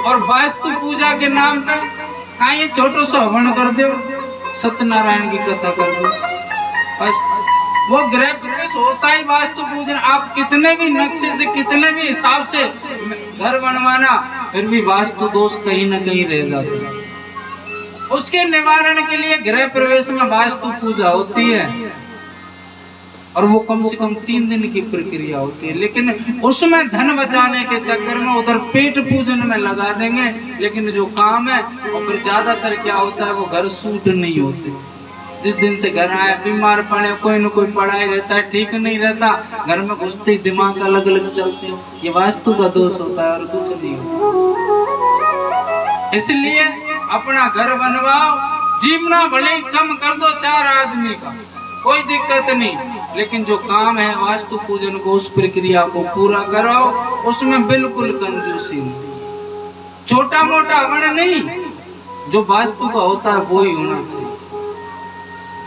और वास्तु पूजा के नाम पे कहा ये छोटो सा हवन कर दो, सत्यनारायण की कथा कर दो, बस। वो गृह प्रवेश होता ही वास्तु पूजन। आप कितने भी नक्शे से कितने भी हिसाब से घर बनवाना, फिर भी वास्तु दोष कहीं ना कहीं रह जाते हैं। उसके निवारण के लिए गृह प्रवेश में वास्तु पूजा होती है, और वो कम से कम 3 दिन की प्रक्रिया होती है। लेकिन उसमें धन बचाने के चक्कर में उधर पेट पूजन में लगा देंगे, लेकिन जो काम है और फिर ज्यादातर क्या होता है, वो घर सूट नहीं होते। जिस दिन से घर आए बीमार पड़े, कोई न कोई पढ़ाई रहता है, ठीक नहीं रहता, घर में घुसते ही दिमाग अलग अलग चलते हैं। ये वास्तु का दोष होता है और कुछ नहीं होता। इसलिए अपना घर बनवाओ, जीवना भले कम कर दो 4 आदमी का, कोई दिक्कत नहीं, लेकिन जो काम है वास्तु पूजन को, उस प्रक्रिया को पूरा कराओ। उसमें बिल्कुल कंजूसी नहीं, छोटा मोटा हवन नहीं, जो वास्तु का होता है वो ही होना चाहिए,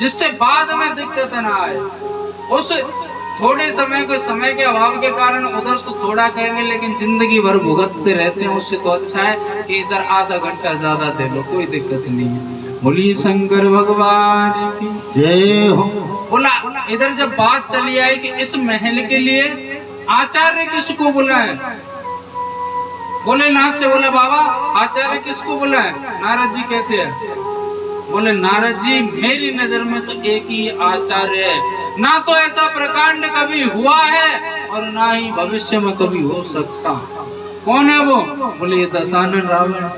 जिससे बाद में दिक्कत ना आए। उस थोड़े समय के अभाव के कारण उधर तो थोड़ा करेंगे, लेकिन जिंदगी भर भुगतते रहते हैं। उससे तो अच्छा है कि इधर आधा घंटा ज्यादा दे लो, कोई दिक्कत नहीं है। बोलिए शंकर भगवान की जय हो। बोला इधर जब बात चली आई कि इस महल के लिए आचार्य किसको बुलाए, भोलेनाथ से बोला बाबा आचार्य किसको बुलाए। नारद जी कहते हैं, बोले नारद जी मेरी नजर में तो एक ही आचार्य है, ना तो ऐसा प्रकांड कभी हुआ है और ना ही भविष्य में कभी हो सकता। कौन है वो? बोले ये दशानन रावण।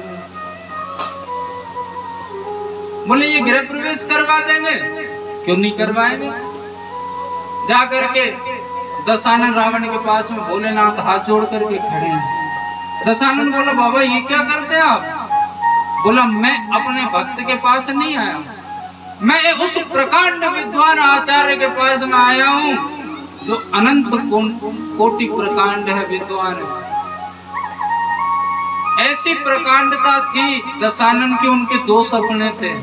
बोले ये गृह प्रवेश करवा देंगे? क्यों नहीं करवाएंगे। जा करके दशानन रावण के पास में भोलेनाथ हाथ जोड़ करके खड़े हैं। दशानन बोला बाबा ये क्या करते हैं आप? बोला मैं अपने भक्त के पास नहीं आया, मैं उस प्रकांड विद्वान आचार्य के पास में आया हूँ जो अनंत कोटि प्रकांड है विद्वान। ऐसी प्रकांडता थी दशानन की, उनके दो सपने थे।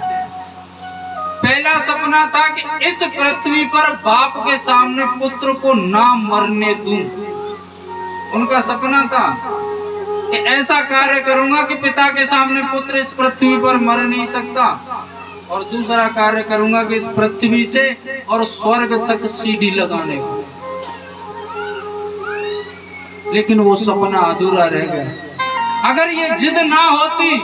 पहला सपना था कि इस पृथ्वी पर बाप के सामने पुत्र को ना मरने दूं। उनका सपना था कि ऐसा कार्य करूंगा कि पिता के सामने पुत्र इस पृथ्वी पर मर नहीं सकता, और दूसरा कार्य करूंगा कि इस पृथ्वी से और स्वर्ग तक सीढ़ी लगाने को। लेकिन वो सपना अधूरा रह गया। अगर ये जिद ना होती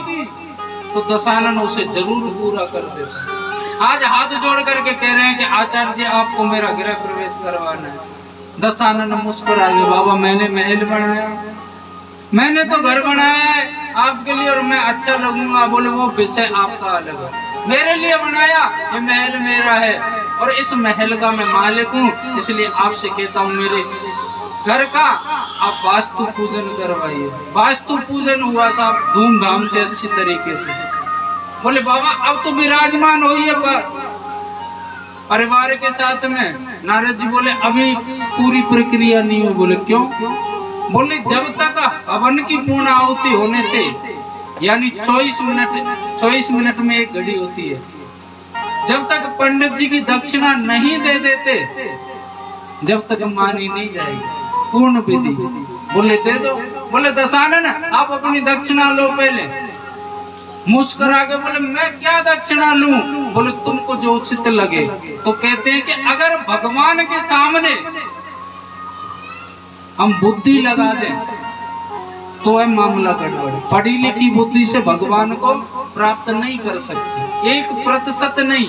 तो दशानन उसे जरूर पूरा कर देता। आज हाथ जोड़ करके कह रहे हैं कि आचार्य जी आपको मेरा गृह प्रवेश करवाना है। दशानन मुस्कुरा गए, बाबा मैंने महल बनाया, मैंने तो घर बनाया है आपके लिए और मैं अच्छा लगूंगा। बोले वो विषय आपका अलग है, मेरे लिए बनाया, ये महल मेरा है और इस महल का मैं मालिक हूँ, इसलिए आपसे कहता हूँ मेरे घर का आप वास्तु पूजन करवाइए। वास्तु पूजन हुआ साहब धूमधाम से, अच्छी तरीके से। बोले बाबा अब तो विराजमान होइए परिवार के साथ में। नारद जी बोले अभी पूरी प्रक्रिया नहीं हुई। बोले क्यों? बोले जब तक हवन की पूर्ण आहुति होने से, यानी 24 मिनट में एक घड़ी होती है, जब तक पंडित जी की दक्षिणा नहीं दे देते जब तक मानी नहीं जाएगी पूर्ण विधि। बोले दे दो। बोले दशानन आप अपनी दक्षिणा लो पहले। मुस्कुरा के बोले मैं क्या दक्षिणा लूं? बोले तुमको जो उचित लगे। तो कहते हैं कि अगर भगवान के सामने हम बुद्धि लगा दें तो है मामला गड़बड़। पढ़ी लिखी बुद्धि से भगवान को प्राप्त नहीं कर सकते, 1% नहीं।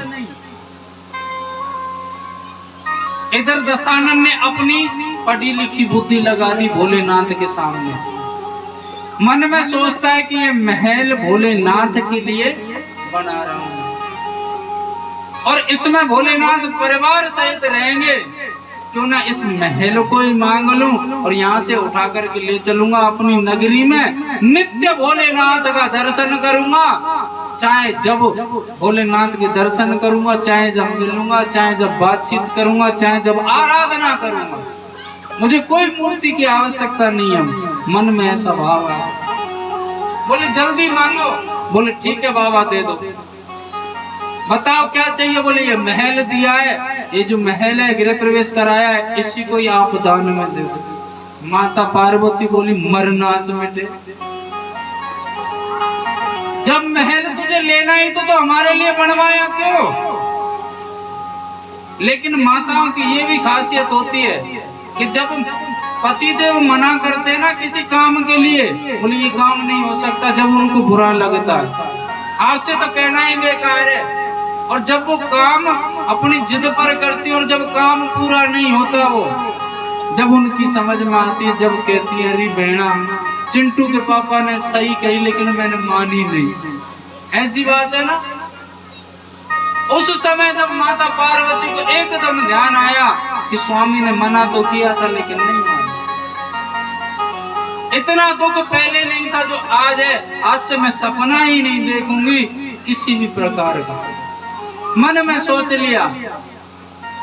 इधर दशानन ने अपनी पढ़ी लिखी बुद्धि लगा दी भोलेनाथ के सामने। मन में सोचता है कि ये महल भोलेनाथ के लिए बना रहा हूं और इसमें भोलेनाथ परिवार सहित रहेंगे, क्यों ना इस महल को ही मांग लूं और यहाँ से उठा करके ले चलूंगा अपनी नगरी में। नित्य भोलेनाथ का दर्शन करूंगा, चाहे जब भोलेनाथ के दर्शन करूंगा, चाहे जब मिलूंगा, चाहे जब बातचीत करूंगा, चाहे जब आराधना करूंगा। मुझे कोई मूर्ति की आवश्यकता नहीं है। मन में ऐसा भाव है। बोले जल्दी मांगो। बोले ठीक है बाबा दे दो। बताओ क्या चाहिए? बोले ये महल दिया है, ये जो महल है गृह प्रवेश कराया है, इसी को ही आप दान में दे दो। माता पार्वती बोली मरनास मिटे, जब महल तुझे लेना ही तो हमारे लिए बनवाया क्यों? लेकिन माताओं की ये भी खासियत होती है कि जब पति देव मना करते हैं ना किसी काम के लिए, बोले ये काम नहीं हो सकता, जब उनको बुरा लगता है आपसे तो कहना ही बेकार है, और जब वो काम अपनी जिद पर करती है और जब काम पूरा नहीं होता, वो जब उनकी समझ में आती है, जब कहती है अरे बहना चिंटू के पापा ने सही कही लेकिन मैंने मानी नहीं, ऐसी बात है ना। उस समय जब माता पार्वती को एकदम ध्यान आया कि स्वामी ने मना तो किया था लेकिन नहीं माना। इतना दुख पहले नहीं था जो आज है। आज से मैं सपना ही नहीं देखूंगी किसी भी प्रकार का। मन में सोच लिया।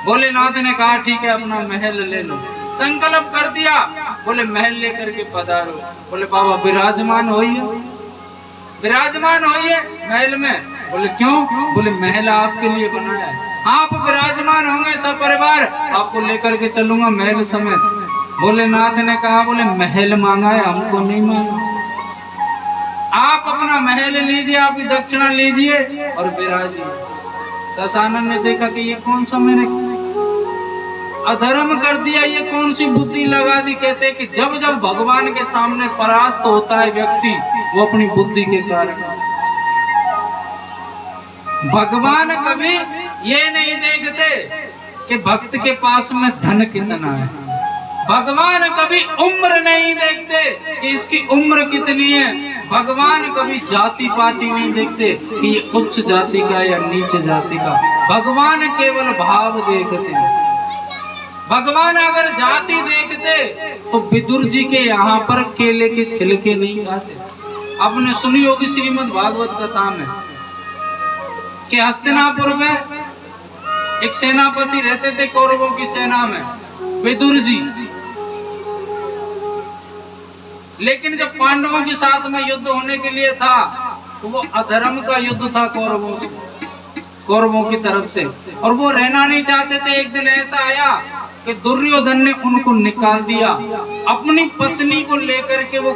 भोलेनाथ ने कहा ठीक है अपना महल ले लो, संकल्प कर दिया। बोले महल लेकर के पधारो। बोले बाबा विराजमान होइए, विराजमान होइए महल में। बोले क्यों? बोले महल आपके लिए बनाया है, आप विराजमान होंगे, सब परिवार आपको लेकर के चलूंगा महल समेत। भोलेनाथ ने कहा बोले महल मांगा है, हमको नहीं मांगा, आप अपना महल लीजिए, आप दक्षिणा लीजिए और विराजिए। दशानन ने देखा कि ये कौन सा मैंने अधर्म कर दिया, ये कौन सी बुद्धि लगा दी। कहते कि जब जब भगवान के सामने परास्त होता है व्यक्ति, वो अपनी बुद्धि के कारण। भगवान कभी ये नहीं देखते कि भक्त के पास में धन कितना है, भगवान कभी उम्र नहीं देखते कि इसकी उम्र कितनी है। भगवान कभी जाति पाति नहीं देखते कि ये उच्च जाति का या नीच जाति का। भगवान केवल भाव देखते हैं। भगवान अगर जाति देखते तो विदुर जी के यहाँ पर केले के छिलके नहीं खाते। आपने सुनी होगी श्रीमद् भागवत कथा में कि हस्तिनापुर में एक सेनापति रहते थे कौरवों की सेना में, विदुर जी। लेकिन जब पांडवों के साथ में युद्ध होने के लिए था तो वो अधर्म का युद्ध था कौरवों से, कौरवों की तरफ से, और वो रहना नहीं चाहते थे। एक दिन ऐसा आया कि दुर्योधन ने उनको निकाल दिया। अपनी पत्नी को लेकर के वो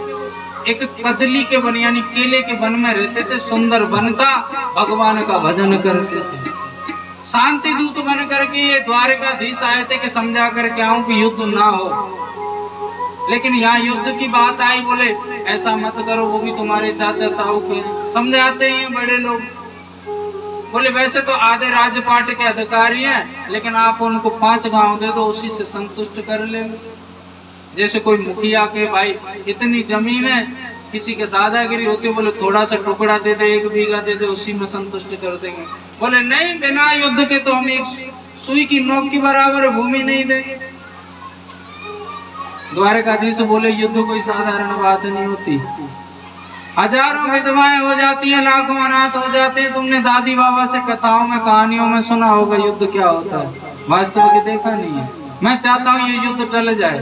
एक कदली के वन यानी केले के वन में रहते थे। सुंदर वन था, भगवान का भजन करते थे। शांति दूत बन करके ये द्वारकाधीश आए थे कि समझा करके आऊं कि युद्ध ना हो, लेकिन यहाँ युद्ध की बात आई। बोले ऐसा मत करो, वो भी तुम्हारे चाचा ताऊ के समझाते हैं बड़े लोग। बोले वैसे तो आधे राजपाट के अधिकारी हैं, लेकिन आप उनको 5 गांव दे दो, उसी से संतुष्ट कर ले। जैसे कोई मुखिया के भाई इतनी जमीन है, किसी के दादागिरी होती है, बोले थोड़ा सा टुकड़ा दे दे, 1 बीघा दे दे, उसी में संतुष्ट कर देंगे। बोले नहीं, बिना युद्ध के तो हम एक सुई की नोक की बराबर भूमि नहीं देंगे। द्वारकाधीश बोले युद्ध कोई साधारण बात नहीं होती। हजारों विधवाएं हो जाती हैं, लाखों अनाथ हो जाते हैं। तुमने दादी बाबा से कथाओं में कहानियों में सुना होगा युद्ध क्या होता है, वास्तव में देखा नहीं है। मैं चाहता हूँ ये युद्ध टल जाए।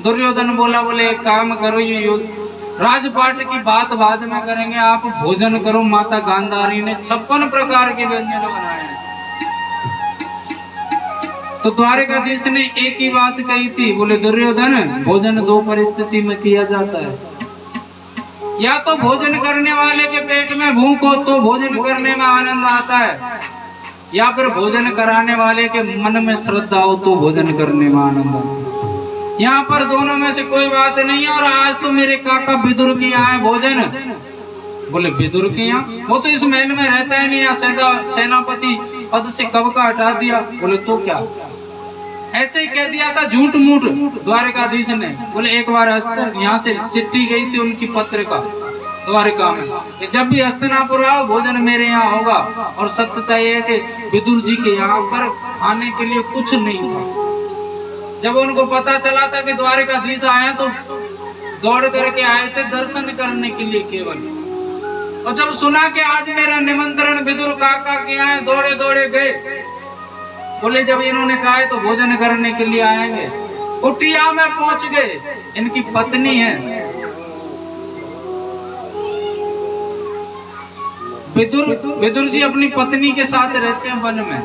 दुर्योधन बोला, बोले एक काम करो, ये युद्ध राजपाट की बात बाद में करेंगे, आप भोजन करो। माता गांधारी ने 56 प्रकार के व्यंजन बनाए हैं। तो द्वारकाधीश ने एक ही बात कही थी, बोले दुर्योधन भोजन 2 परिस्थिति में किया जाता है। या तो भोजन करने वाले के पेट में भूख हो तो भोजन करने में आनंद आता है, या फिर भोजन कराने वाले के मन में श्रद्धा हो तो भोजन करने में आनंद आता है। यहाँ पर दोनों में से कोई बात नहीं है। और आज तो मेरे काका विदुर के यहाँ है भोजन। बोले विदुर के यहाँ? वो तो इस महल में रहता है नहीं, यहाँ सेनापति पद से कब का हटा दिया। बोले तो क्या? ऐसे ही कह दिया था झूठ मूठ द्वारकाधीश ने। बोले एक बार यहाँ से चिट्ठी गई थी उनकी पत्रिका द्वारका में कि जब भी हस्तिनापुर आओ भोजन मेरे यहाँ होगा। और सत्यता यह है कि विदुर जी के यहाँ पर आने के लिए कुछ नहीं था। जब उनको पता चला था कि द्वारकाधीश आए तो दौड़ करके आए थे दर्शन करने के लिए केवल। और जब सुना कि आज मेरा निमंत्रण विदुर काका के यहाँ दौड़े दौड़े गए। बोले जब इन्होंने कहा है तो भोजन करने के लिए आएंगे। कुटिया में पहुंच गए, इनकी पत्नी है विदुर जी अपनी पत्नी के साथ रहते हैं वन में।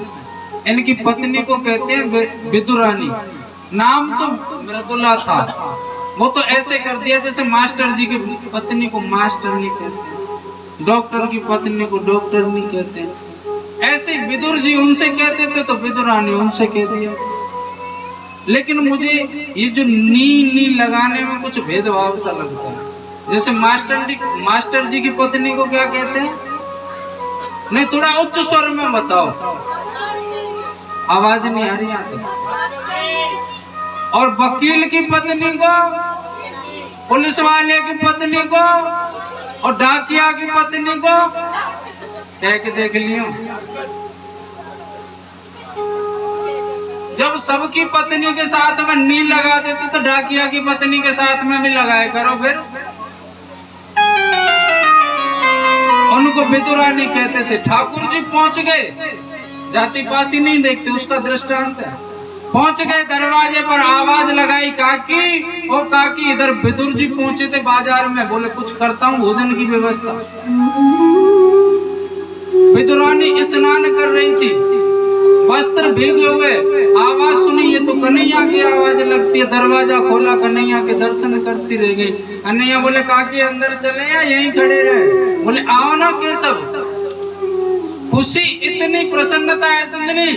इनकी पत्नी को कहते हैं विदुरानी। नाम तो मृदुला था, वो तो ऐसे कर दिया जैसे मास्टर जी की पत्नी को मास्टर नहीं कहते, डॉक्टर की पत्नी को डॉक्टर नहीं कहते। ऐसे विदुर जी उनसे कहते थे तो विदुरानी उनसे कह दिया। लेकिन मुझे ये जो नी लगाने में कुछ भेदभाव सा लगता है। जैसे मास्टर जी की पत्नी को क्या कहते हैं? नहीं, थोड़ा उच्च स्वर में बताओ, आवाज नहीं आ रही आती। और वकील की पत्नी को, पुलिस वाले की पत्नी को, और डाकिया की पत्नी को कह के देख लियो। जब सबकी पत्नी के साथ में नी लगा देते तो डाकिया की पत्नी के साथ में भी लगाया करो। फिर उनको विदुरानी कहते थे। ठाकुर जी पहुंच गए, जाति पाति नहीं देखते, उसका दृष्टांत है। पहुंच गए दरवाजे पर, आवाज लगाई काकी ओ काकी। इधर विदुर जी पहुंचे थे बाजार में। बोले कुछ करता हूँ भोजन की व्यवस्था। विदुरानी स्नान कर रही थी, वस्त्र भीगे हुए। आवाज सुनी, ये तो कन्हैया की आवाज लगती है। दरवाजा खोला, कन्हैया के दर्शन करती रह गई। कन्हैया बोले काकी अंदर चले या यहीं खड़े रहे? बोले आओ ना केशव। खुशी इतनी प्रसन्नता है संजनी,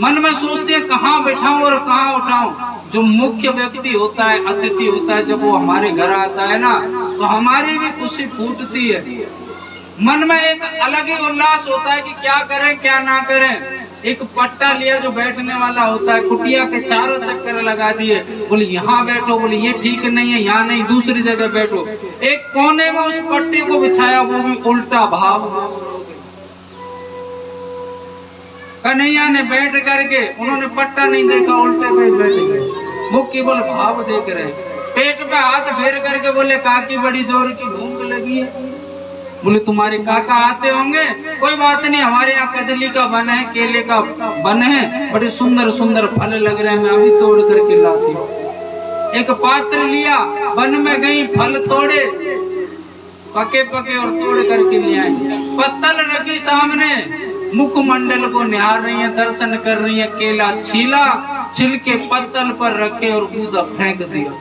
मन में सोचते हैं कहाँ बैठाऊं और कहाँ उठाऊं। जो मुख्य व्यक्ति होता है, अतिथि होता है, जब वो हमारे घर आता है ना तो हमारी भी खुशी फूटती है। मन में एक अलग ही उल्लास होता है कि क्या करें क्या ना करें। एक पट्टा लिया जो बैठने वाला होता है, कुटिया के चारों चक्कर लगा दिए, बोले यहाँ बैठो, बोले ये ठीक नहीं है, यहाँ नहीं, दूसरी जगह बैठो। एक कोने में उस पट्टे को बिछाया, वो भी उल्टा भाव। कन्हैया ने बैठ करके, उन्होंने पट्टा नहीं देखा, उल्टे पे बैठ गए, वो केवल भाव देख रहे। पेट पे हाथ फेर करके बोले काकी बड़ी जोर की भूख लगी है। बोले तुम्हारे काका आते होंगे, कोई बात नहीं, हमारे यहाँ कदली का बन है, केले का बन है, बड़े सुंदर सुंदर फल लग रहे हैं, मैं अभी तोड़ करके लाती हूँ। एक पात्र लिया, वन में गई, फल तोड़े, पके पके और तोड़ करके ले आई। पत्तल रखी सामने, मुखमंडल को निहार रही है, दर्शन कर रही है। केला छीला, छिलके पत्तल पर रखे और गूदा फेंक दिया,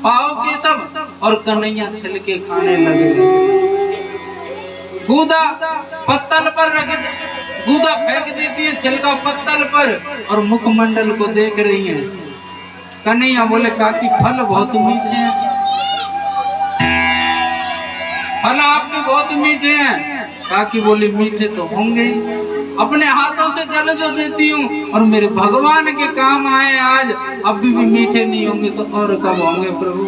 पाओ के सब, और कन्हैया छिलके खाने लगे। गूदा पत्तल पर रख, गूदा फेंक देती है, छिलका पत्तल पर, और मुखमंडल को देख रही है। कन्हैया बोले काकी फल बहुत मीठे हैं, फल आपके बहुत मीठे हैं। काकी बोली मीठे तो होंगे, अपने हाथों से जल जो देती हूँ और मेरे भगवान के काम आए आज, अभी भी मीठे नहीं होंगे तो और कब होंगे प्रभु।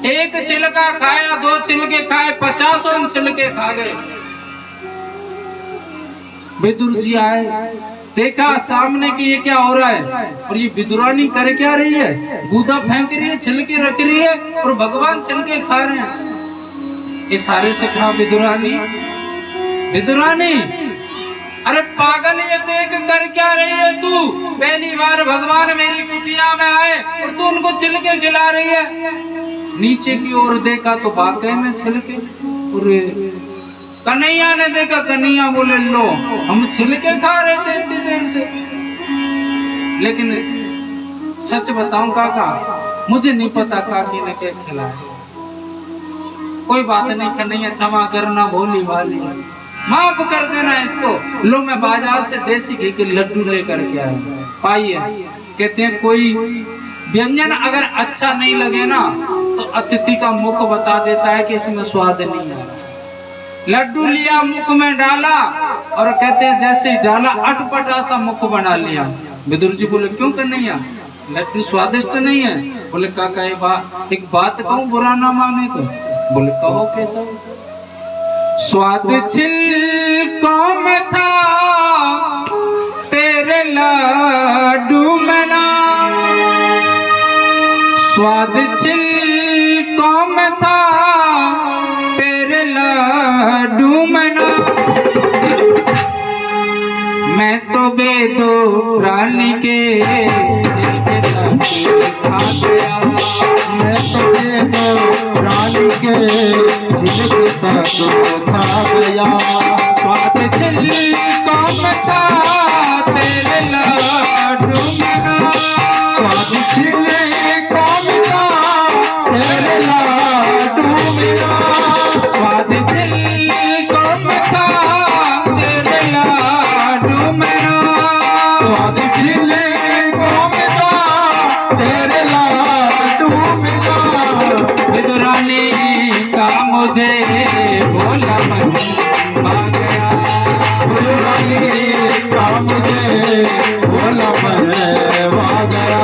एक छिलका खाया, दो छिलके खाए, 50 छिलके खा गए। विदुर जी आए, देखा सामने कि ये क्या हो रहा है, और ये विदुरानी कर क्या रही है, गूदा फेंक रही है, छिलके रख रही है, और भगवान छिलके खा रहे हैं। इशारे से कहा विदुरानी, विदुरानी, अरे पागल, ये देख कर क्या रही है तू? पहली बार भगवान मेरी कुटिया में आए और तू उनको छिलके खिला रही है। नीचे की ओर देखा तो वाकई में छिलके। कन्हैया ने देखा, कन्हैया बोले लो, हम छिलके खा रहे थे इतनी देर से। लेकिन सच बताऊं काका, मुझे नहीं पता काकी ने क्या खिलाया। कोई बात नहीं कन्हैया, क्षमा करना, भोली भाली, माफ कर देना इसको। लो मैं बाजार से देसी घी के लड्डू लेकर के आया, पाइए। कहते हैं कोई व्यंजन अगर अच्छा नहीं लगे ना तो अतिथि का मुख बता देता है कि इसमें स्वाद नहीं है। लड्डू लिया, मुख में डाला, और कहते हैं जैसे ही डाला अटपटा सा मुख बना लिया। विदुर जी बोले क्यों कन्हैया, लड्डू स्वादिष्ट नहीं है? बोले काका एक बात कहूँ, बुरा ना माने तो? बोले कहो कैसा? स्वाद छिलकों में था तेरे लड्डू में ना, स्वाद छिलकों में था तेरे लड्डू में ना। मैं तो बेदुरानी के छिलके खा गया, मैं तो बेदुरानी के छिलके खा गया। स्वाद छिलकों में था तेरे लड्डू में ना, स्वाद छिलकों में था तेरे लड्डू में ना, स्वाद छिलकों में था तेरे लड्डू में ना, स्वाद छिलकों में था तेरे लड्डू में ना। विदुरानी का मुझे भोला मन भा गया, विदुरानी का मुझे भोला मन भा गया।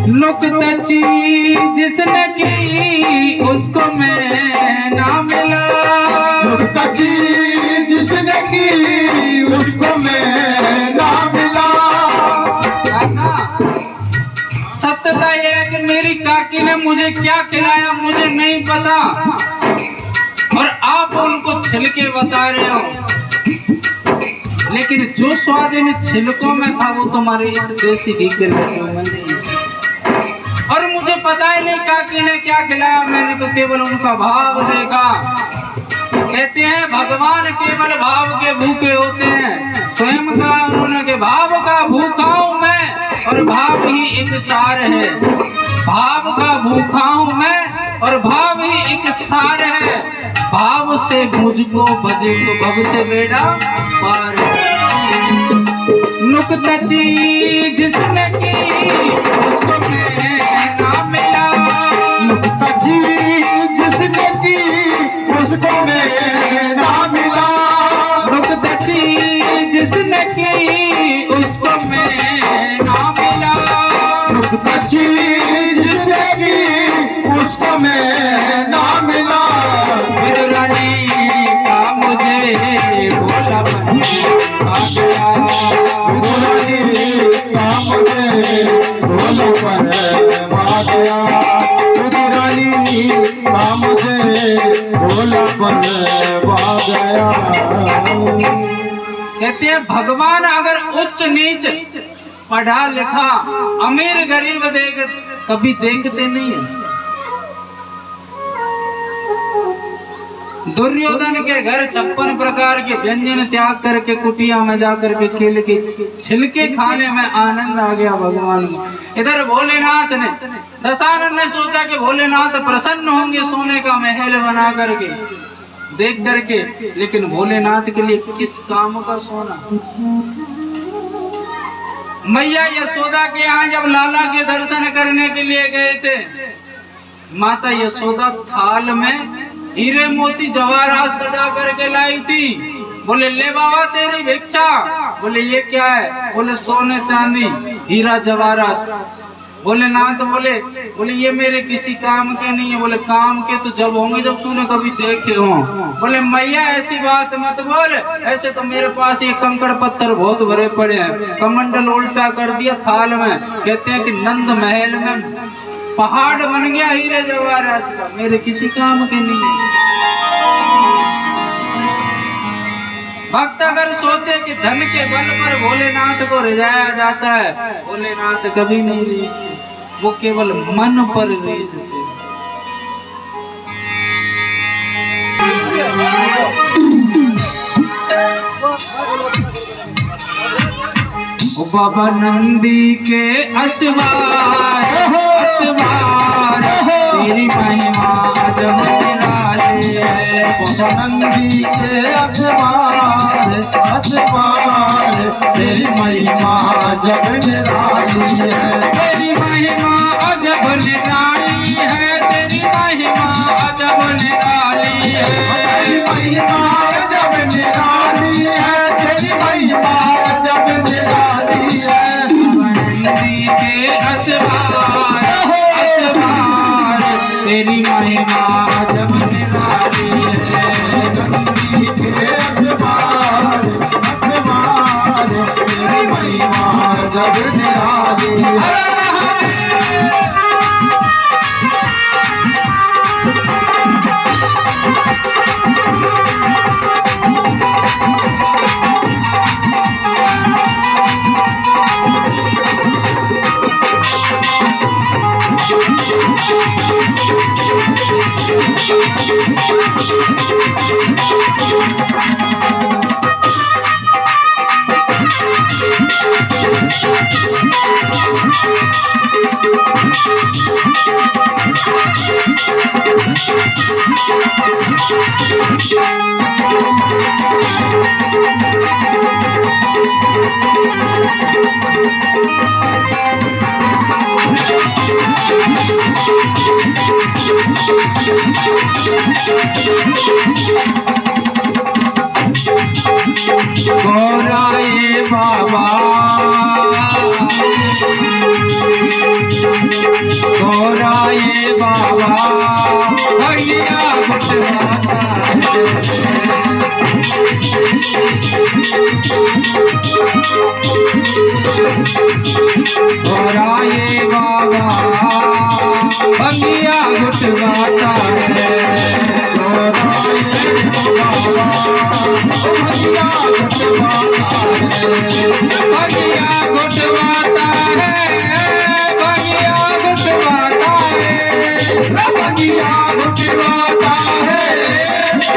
नुक्ता चीज जिसने की उसको मैं ना मिला, नुक्ता चीज जिसने की उसको मैं ना मिला। सत्य एक मेरे मेरी काकी ने मुझे क्या खिलाया मुझे नहीं पता, और आप उनको छिलके बता रहे हो, लेकिन जो स्वाद इन छिलकों में था वो तुम्हारे इस देसी घी के लड्डू में नहीं। और मुझे पता ही नहीं काकी ने क्या खिलाया, मैंने तो केवल उनका भाव देखा। कहते हैं भगवान केवल भाव के भूखे होते हैं, स्वयं का उन्होंने के भाव का भूखा हूं मैं और भाव ही एक सार है। भाव का भूखा हूं मैं और भाव ही एक सार है। भाव से मुझको बजे तो भव से बेड़ा पार। नुक्ता चीज जिसने की उसको मैं ना मिला, नुक्ता चीज जिसने की उसको मैं ना मिला, नुक्ता चीज जिसने की उसको मैं ना मिला, नुक्ता चीज जिसने की उसको मैं ना मिला। फिर रानी का मुझे भोला बन आ गया, रानी का मुझे भोला पर आ गया, रानी का मुझे भोला पर आ गया। कहते हैं भगवान अगर उच्च नीच पढ़ा लिखा अमीर गरीब कभी देखते नहीं है। दुर्योधन के घर 56 प्रकार के व्यंजन त्याग करके कुटिया में जाकर के केले के छिलके खाने में आनंद आ गया भगवान को। इधर भोलेनाथ ने दशानन ने सोचा कि भोलेनाथ प्रसन्न होंगे सोने का महल बना करके देख करके, लेकिन भोलेनाथ के लिए किस काम का सोना। मैया यशोदा के यहाँ जब लाला के दर्शन करने के लिए गए थे, माता यशोदा थाल में हीरे मोती जवाहरात सजा करके लाई थी। बोले ले बाबा तेरी भिक्षा। बोले ये क्या है? बोले सोने चांदी हीरा जवाहरात। बोले नाथ बोले ये मेरे किसी काम के नहीं है। बोले काम के तो जब होंगे जब तूने कभी देखे हो। बोले मैया ऐसी बात मत बोल, ऐसे तो मेरे पास ये कंकड़ पत्थर बहुत भरे पड़े हैं। कमंडल उल्टा कर दिया थाल में। कहते हैं कि नंद महल में पहाड़ बन गया हीरे जवाहरात का, मेरे किसी काम के नहीं है। भक्त अगर सोचे कि धन के बल पर भोलेनाथ को रिझाया जाता है, भोलेनाथ कभी नहीं रीझते, वो केवल मन पर रीझते। बाबा नंदी के असवार असवार तेरी महिमा जब निराली है। बाबा नंदी के असवार असवार तेरी महिमा जब निराली है। तेरी महिमा अजब निराली है, तेरी महिमा अजब निराली है। तेरी महिमा जब निराली है, तेरी महिमा जब निराली है। नंदी के असवार असवार तेरी महिमा जब निराली है। नंदी के असवार असवार तेरी महिमा जब निराली है। गौराए बाबा गौराए बाबा भैया गौराए बाबा गुटवाता है,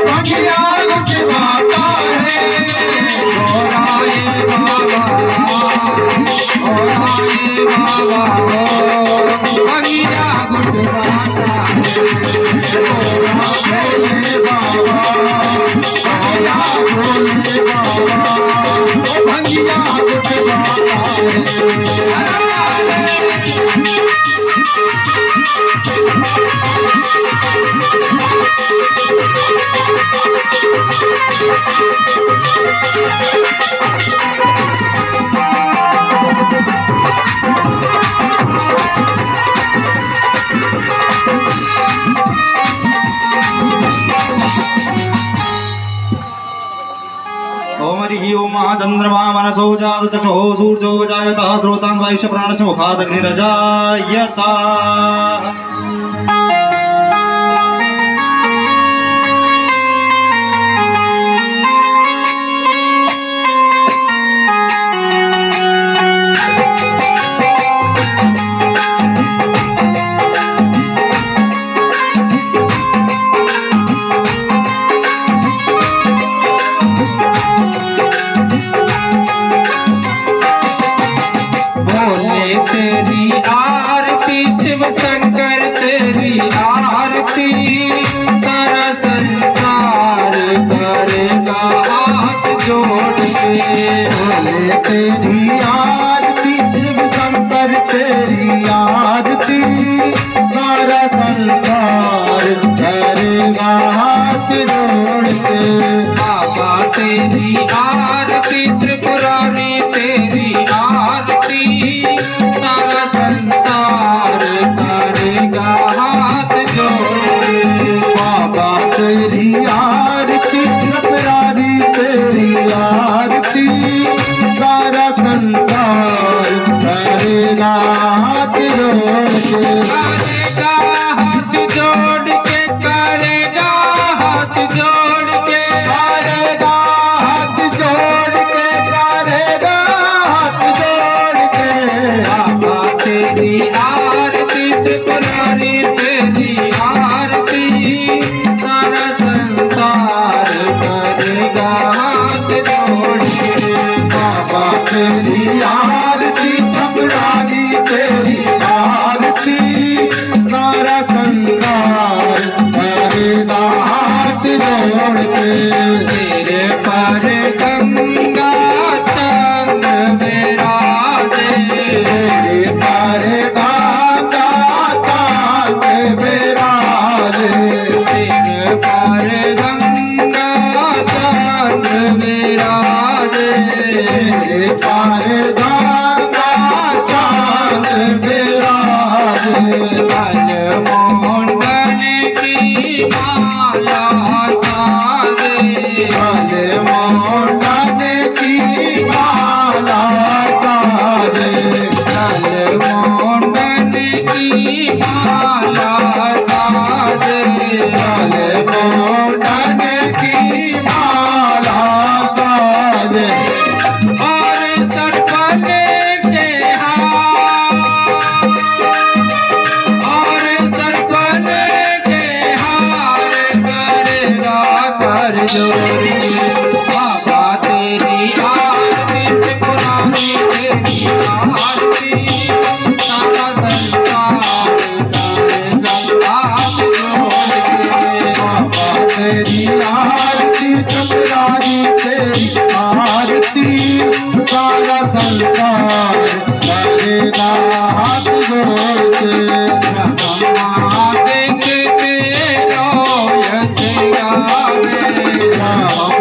भंगिया गुटवाता है। गोराए बाबा, गोराए बाबा, भंगिया गुटवाता है। गोरा भोले बाबा, गोरा भोले बाबा, भंगिया गुटवाता है। ओम हरि ओम चंद्रमा मनसो जात चक्षो सूर्यो जायतः श्रोतान् वैश्य प्राणस्य मुखादग्निरजायता। तेरी आरती शिव शंकर तेरी आरती सारा संसार करेगा हाथ जोड़ के। भोले तेरी आरती शिव शंकर तेरी आरती सारा संसार करेगा हाथ जोड़ के। बाबा तेरी आरती त्रिपुरारी तेरी आरती सारा संसार करेगा हाथ जोड़ के। बाबा तेरी आरती त्रिपुरारी तेरी आरती सारा संसार करेगा हाथ जोड़ के। करेगा हाथ जोड़ के, करेगा हाथ जोड़ के, करेगा हाथ जोड़ के, करेगा हाथ जोड़ के। बाबा तेरी आरती त्रिपुरारी तेरी आरती सारा संसार करेगा हाथ जोड़ के। बाबा तेरी आरती त्रिपुरारी तेरी आरती सारा संसार करेगा हाथ जोड़ के। सिर पर गंगा चंद विराजे, तेरे पर गाता चाँद विराजे। सिर पर गंगा चंद विराजे। तेरे पर गाता चाँद विराजे। मोहन की माला साजे, भले मोहन की माला साजे। मोहन की माला साजे। भले मोहन की माला साजे। और सरपने के हार, और सरपने के हार करेगा कर जोड़ी। बाबा तेरी आरती त्रिपुरारी तेरी आरती सारा संसार करेगा हाथ जोड़ के। बाबा तेरी आरती त्रिपुरारी तेरी आरती सारा संसार करेगा हाथ जोड़ के। ब्रह्मा देख तेरो यश गावे, राम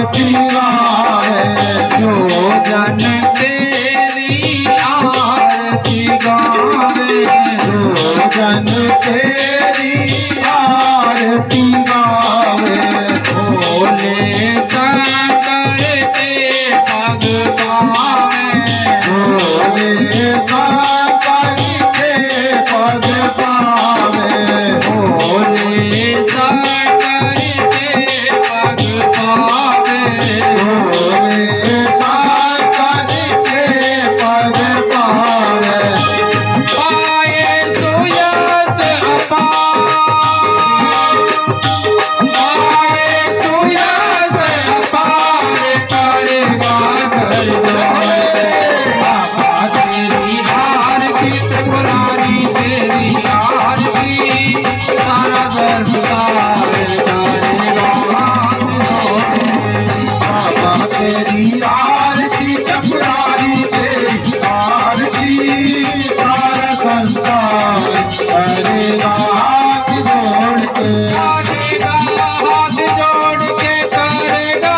आरती गावे जो जन तेरी आरती गावे जो जन तेरी आरती गावे भोले शंकर के पग पावे भोले शंकर के पद पावे भोले शंकर के पग पावे भोले शंकर के पद पावे पाए सुयस अपार पाए सुयस अपार करेगा कर बाबा तेरी आरती त्रिपुरारी तेरी आरती सारा संसार करेगा हाथ जोड़ बाबा तेरी आरती त्रिपुरारी तेरी आरती सारा संसार करेगा हाथ जोड़ के करेगा हाथ जोड़ के करेगा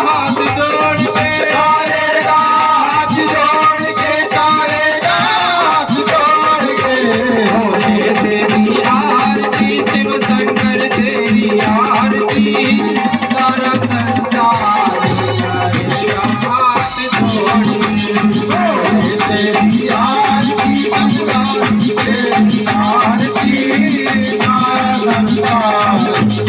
हाथ जोड़ के करेगा हाथ जोड़ के करेगा हाथ जोड़ के भोले तेरी आरती शिव शंकर तेरी आरती सारा संसार करेगा हाथ जोड़ के तेरी आरती त्रिपुरारी तेरी आरती सारा संसार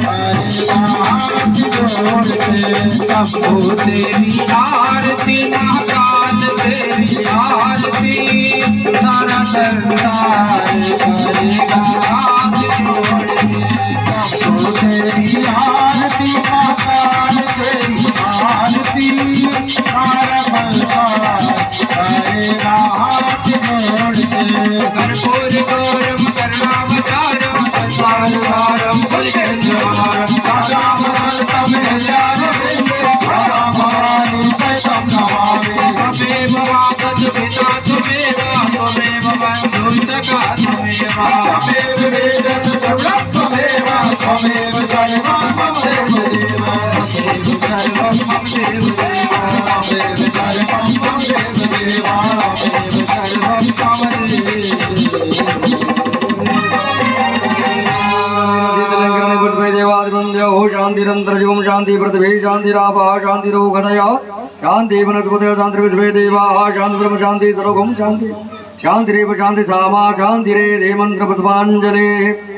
करेगा हाथ जोड़ के शंभु तेरी आरती महाकाल तेरी आरती सारा संसार करेगा हाथ जोड़ के तो तेरी आरती महाकाल तेरी आरती सारा संसार करेगा हाथ जोड़ के कर्पूर गौरम करुणावतारम संसार वारम भुजगेन्द्रहारम राम भवानी सैतम नमामि त्वमेव मातु पिता त्वमेव त्वमेव बन्धु सखा त्वमेव त्वमेव वेदं सर्वं त्वमेव त्वमेव सर्वं त्वमेव देव त्वमेव सर्वं मम देव देव त्वमेव सर्वं त्वमेव देव त्वमेव सर्वं मम देवादिवन्द्यो शान्तिरन्तर्यों शान्ति पृथ्वी शान्तिरापः शान्तिरोगदया शान्ति वनस्पतयः शान्तिर्विश्वे देवाः शान्तिब्रह्म शान्ति सर्वगं शान्ति शान्तिरेव शान्ति सामा शान्तिरेधे मन्त्रपुष्पाञ्जलिः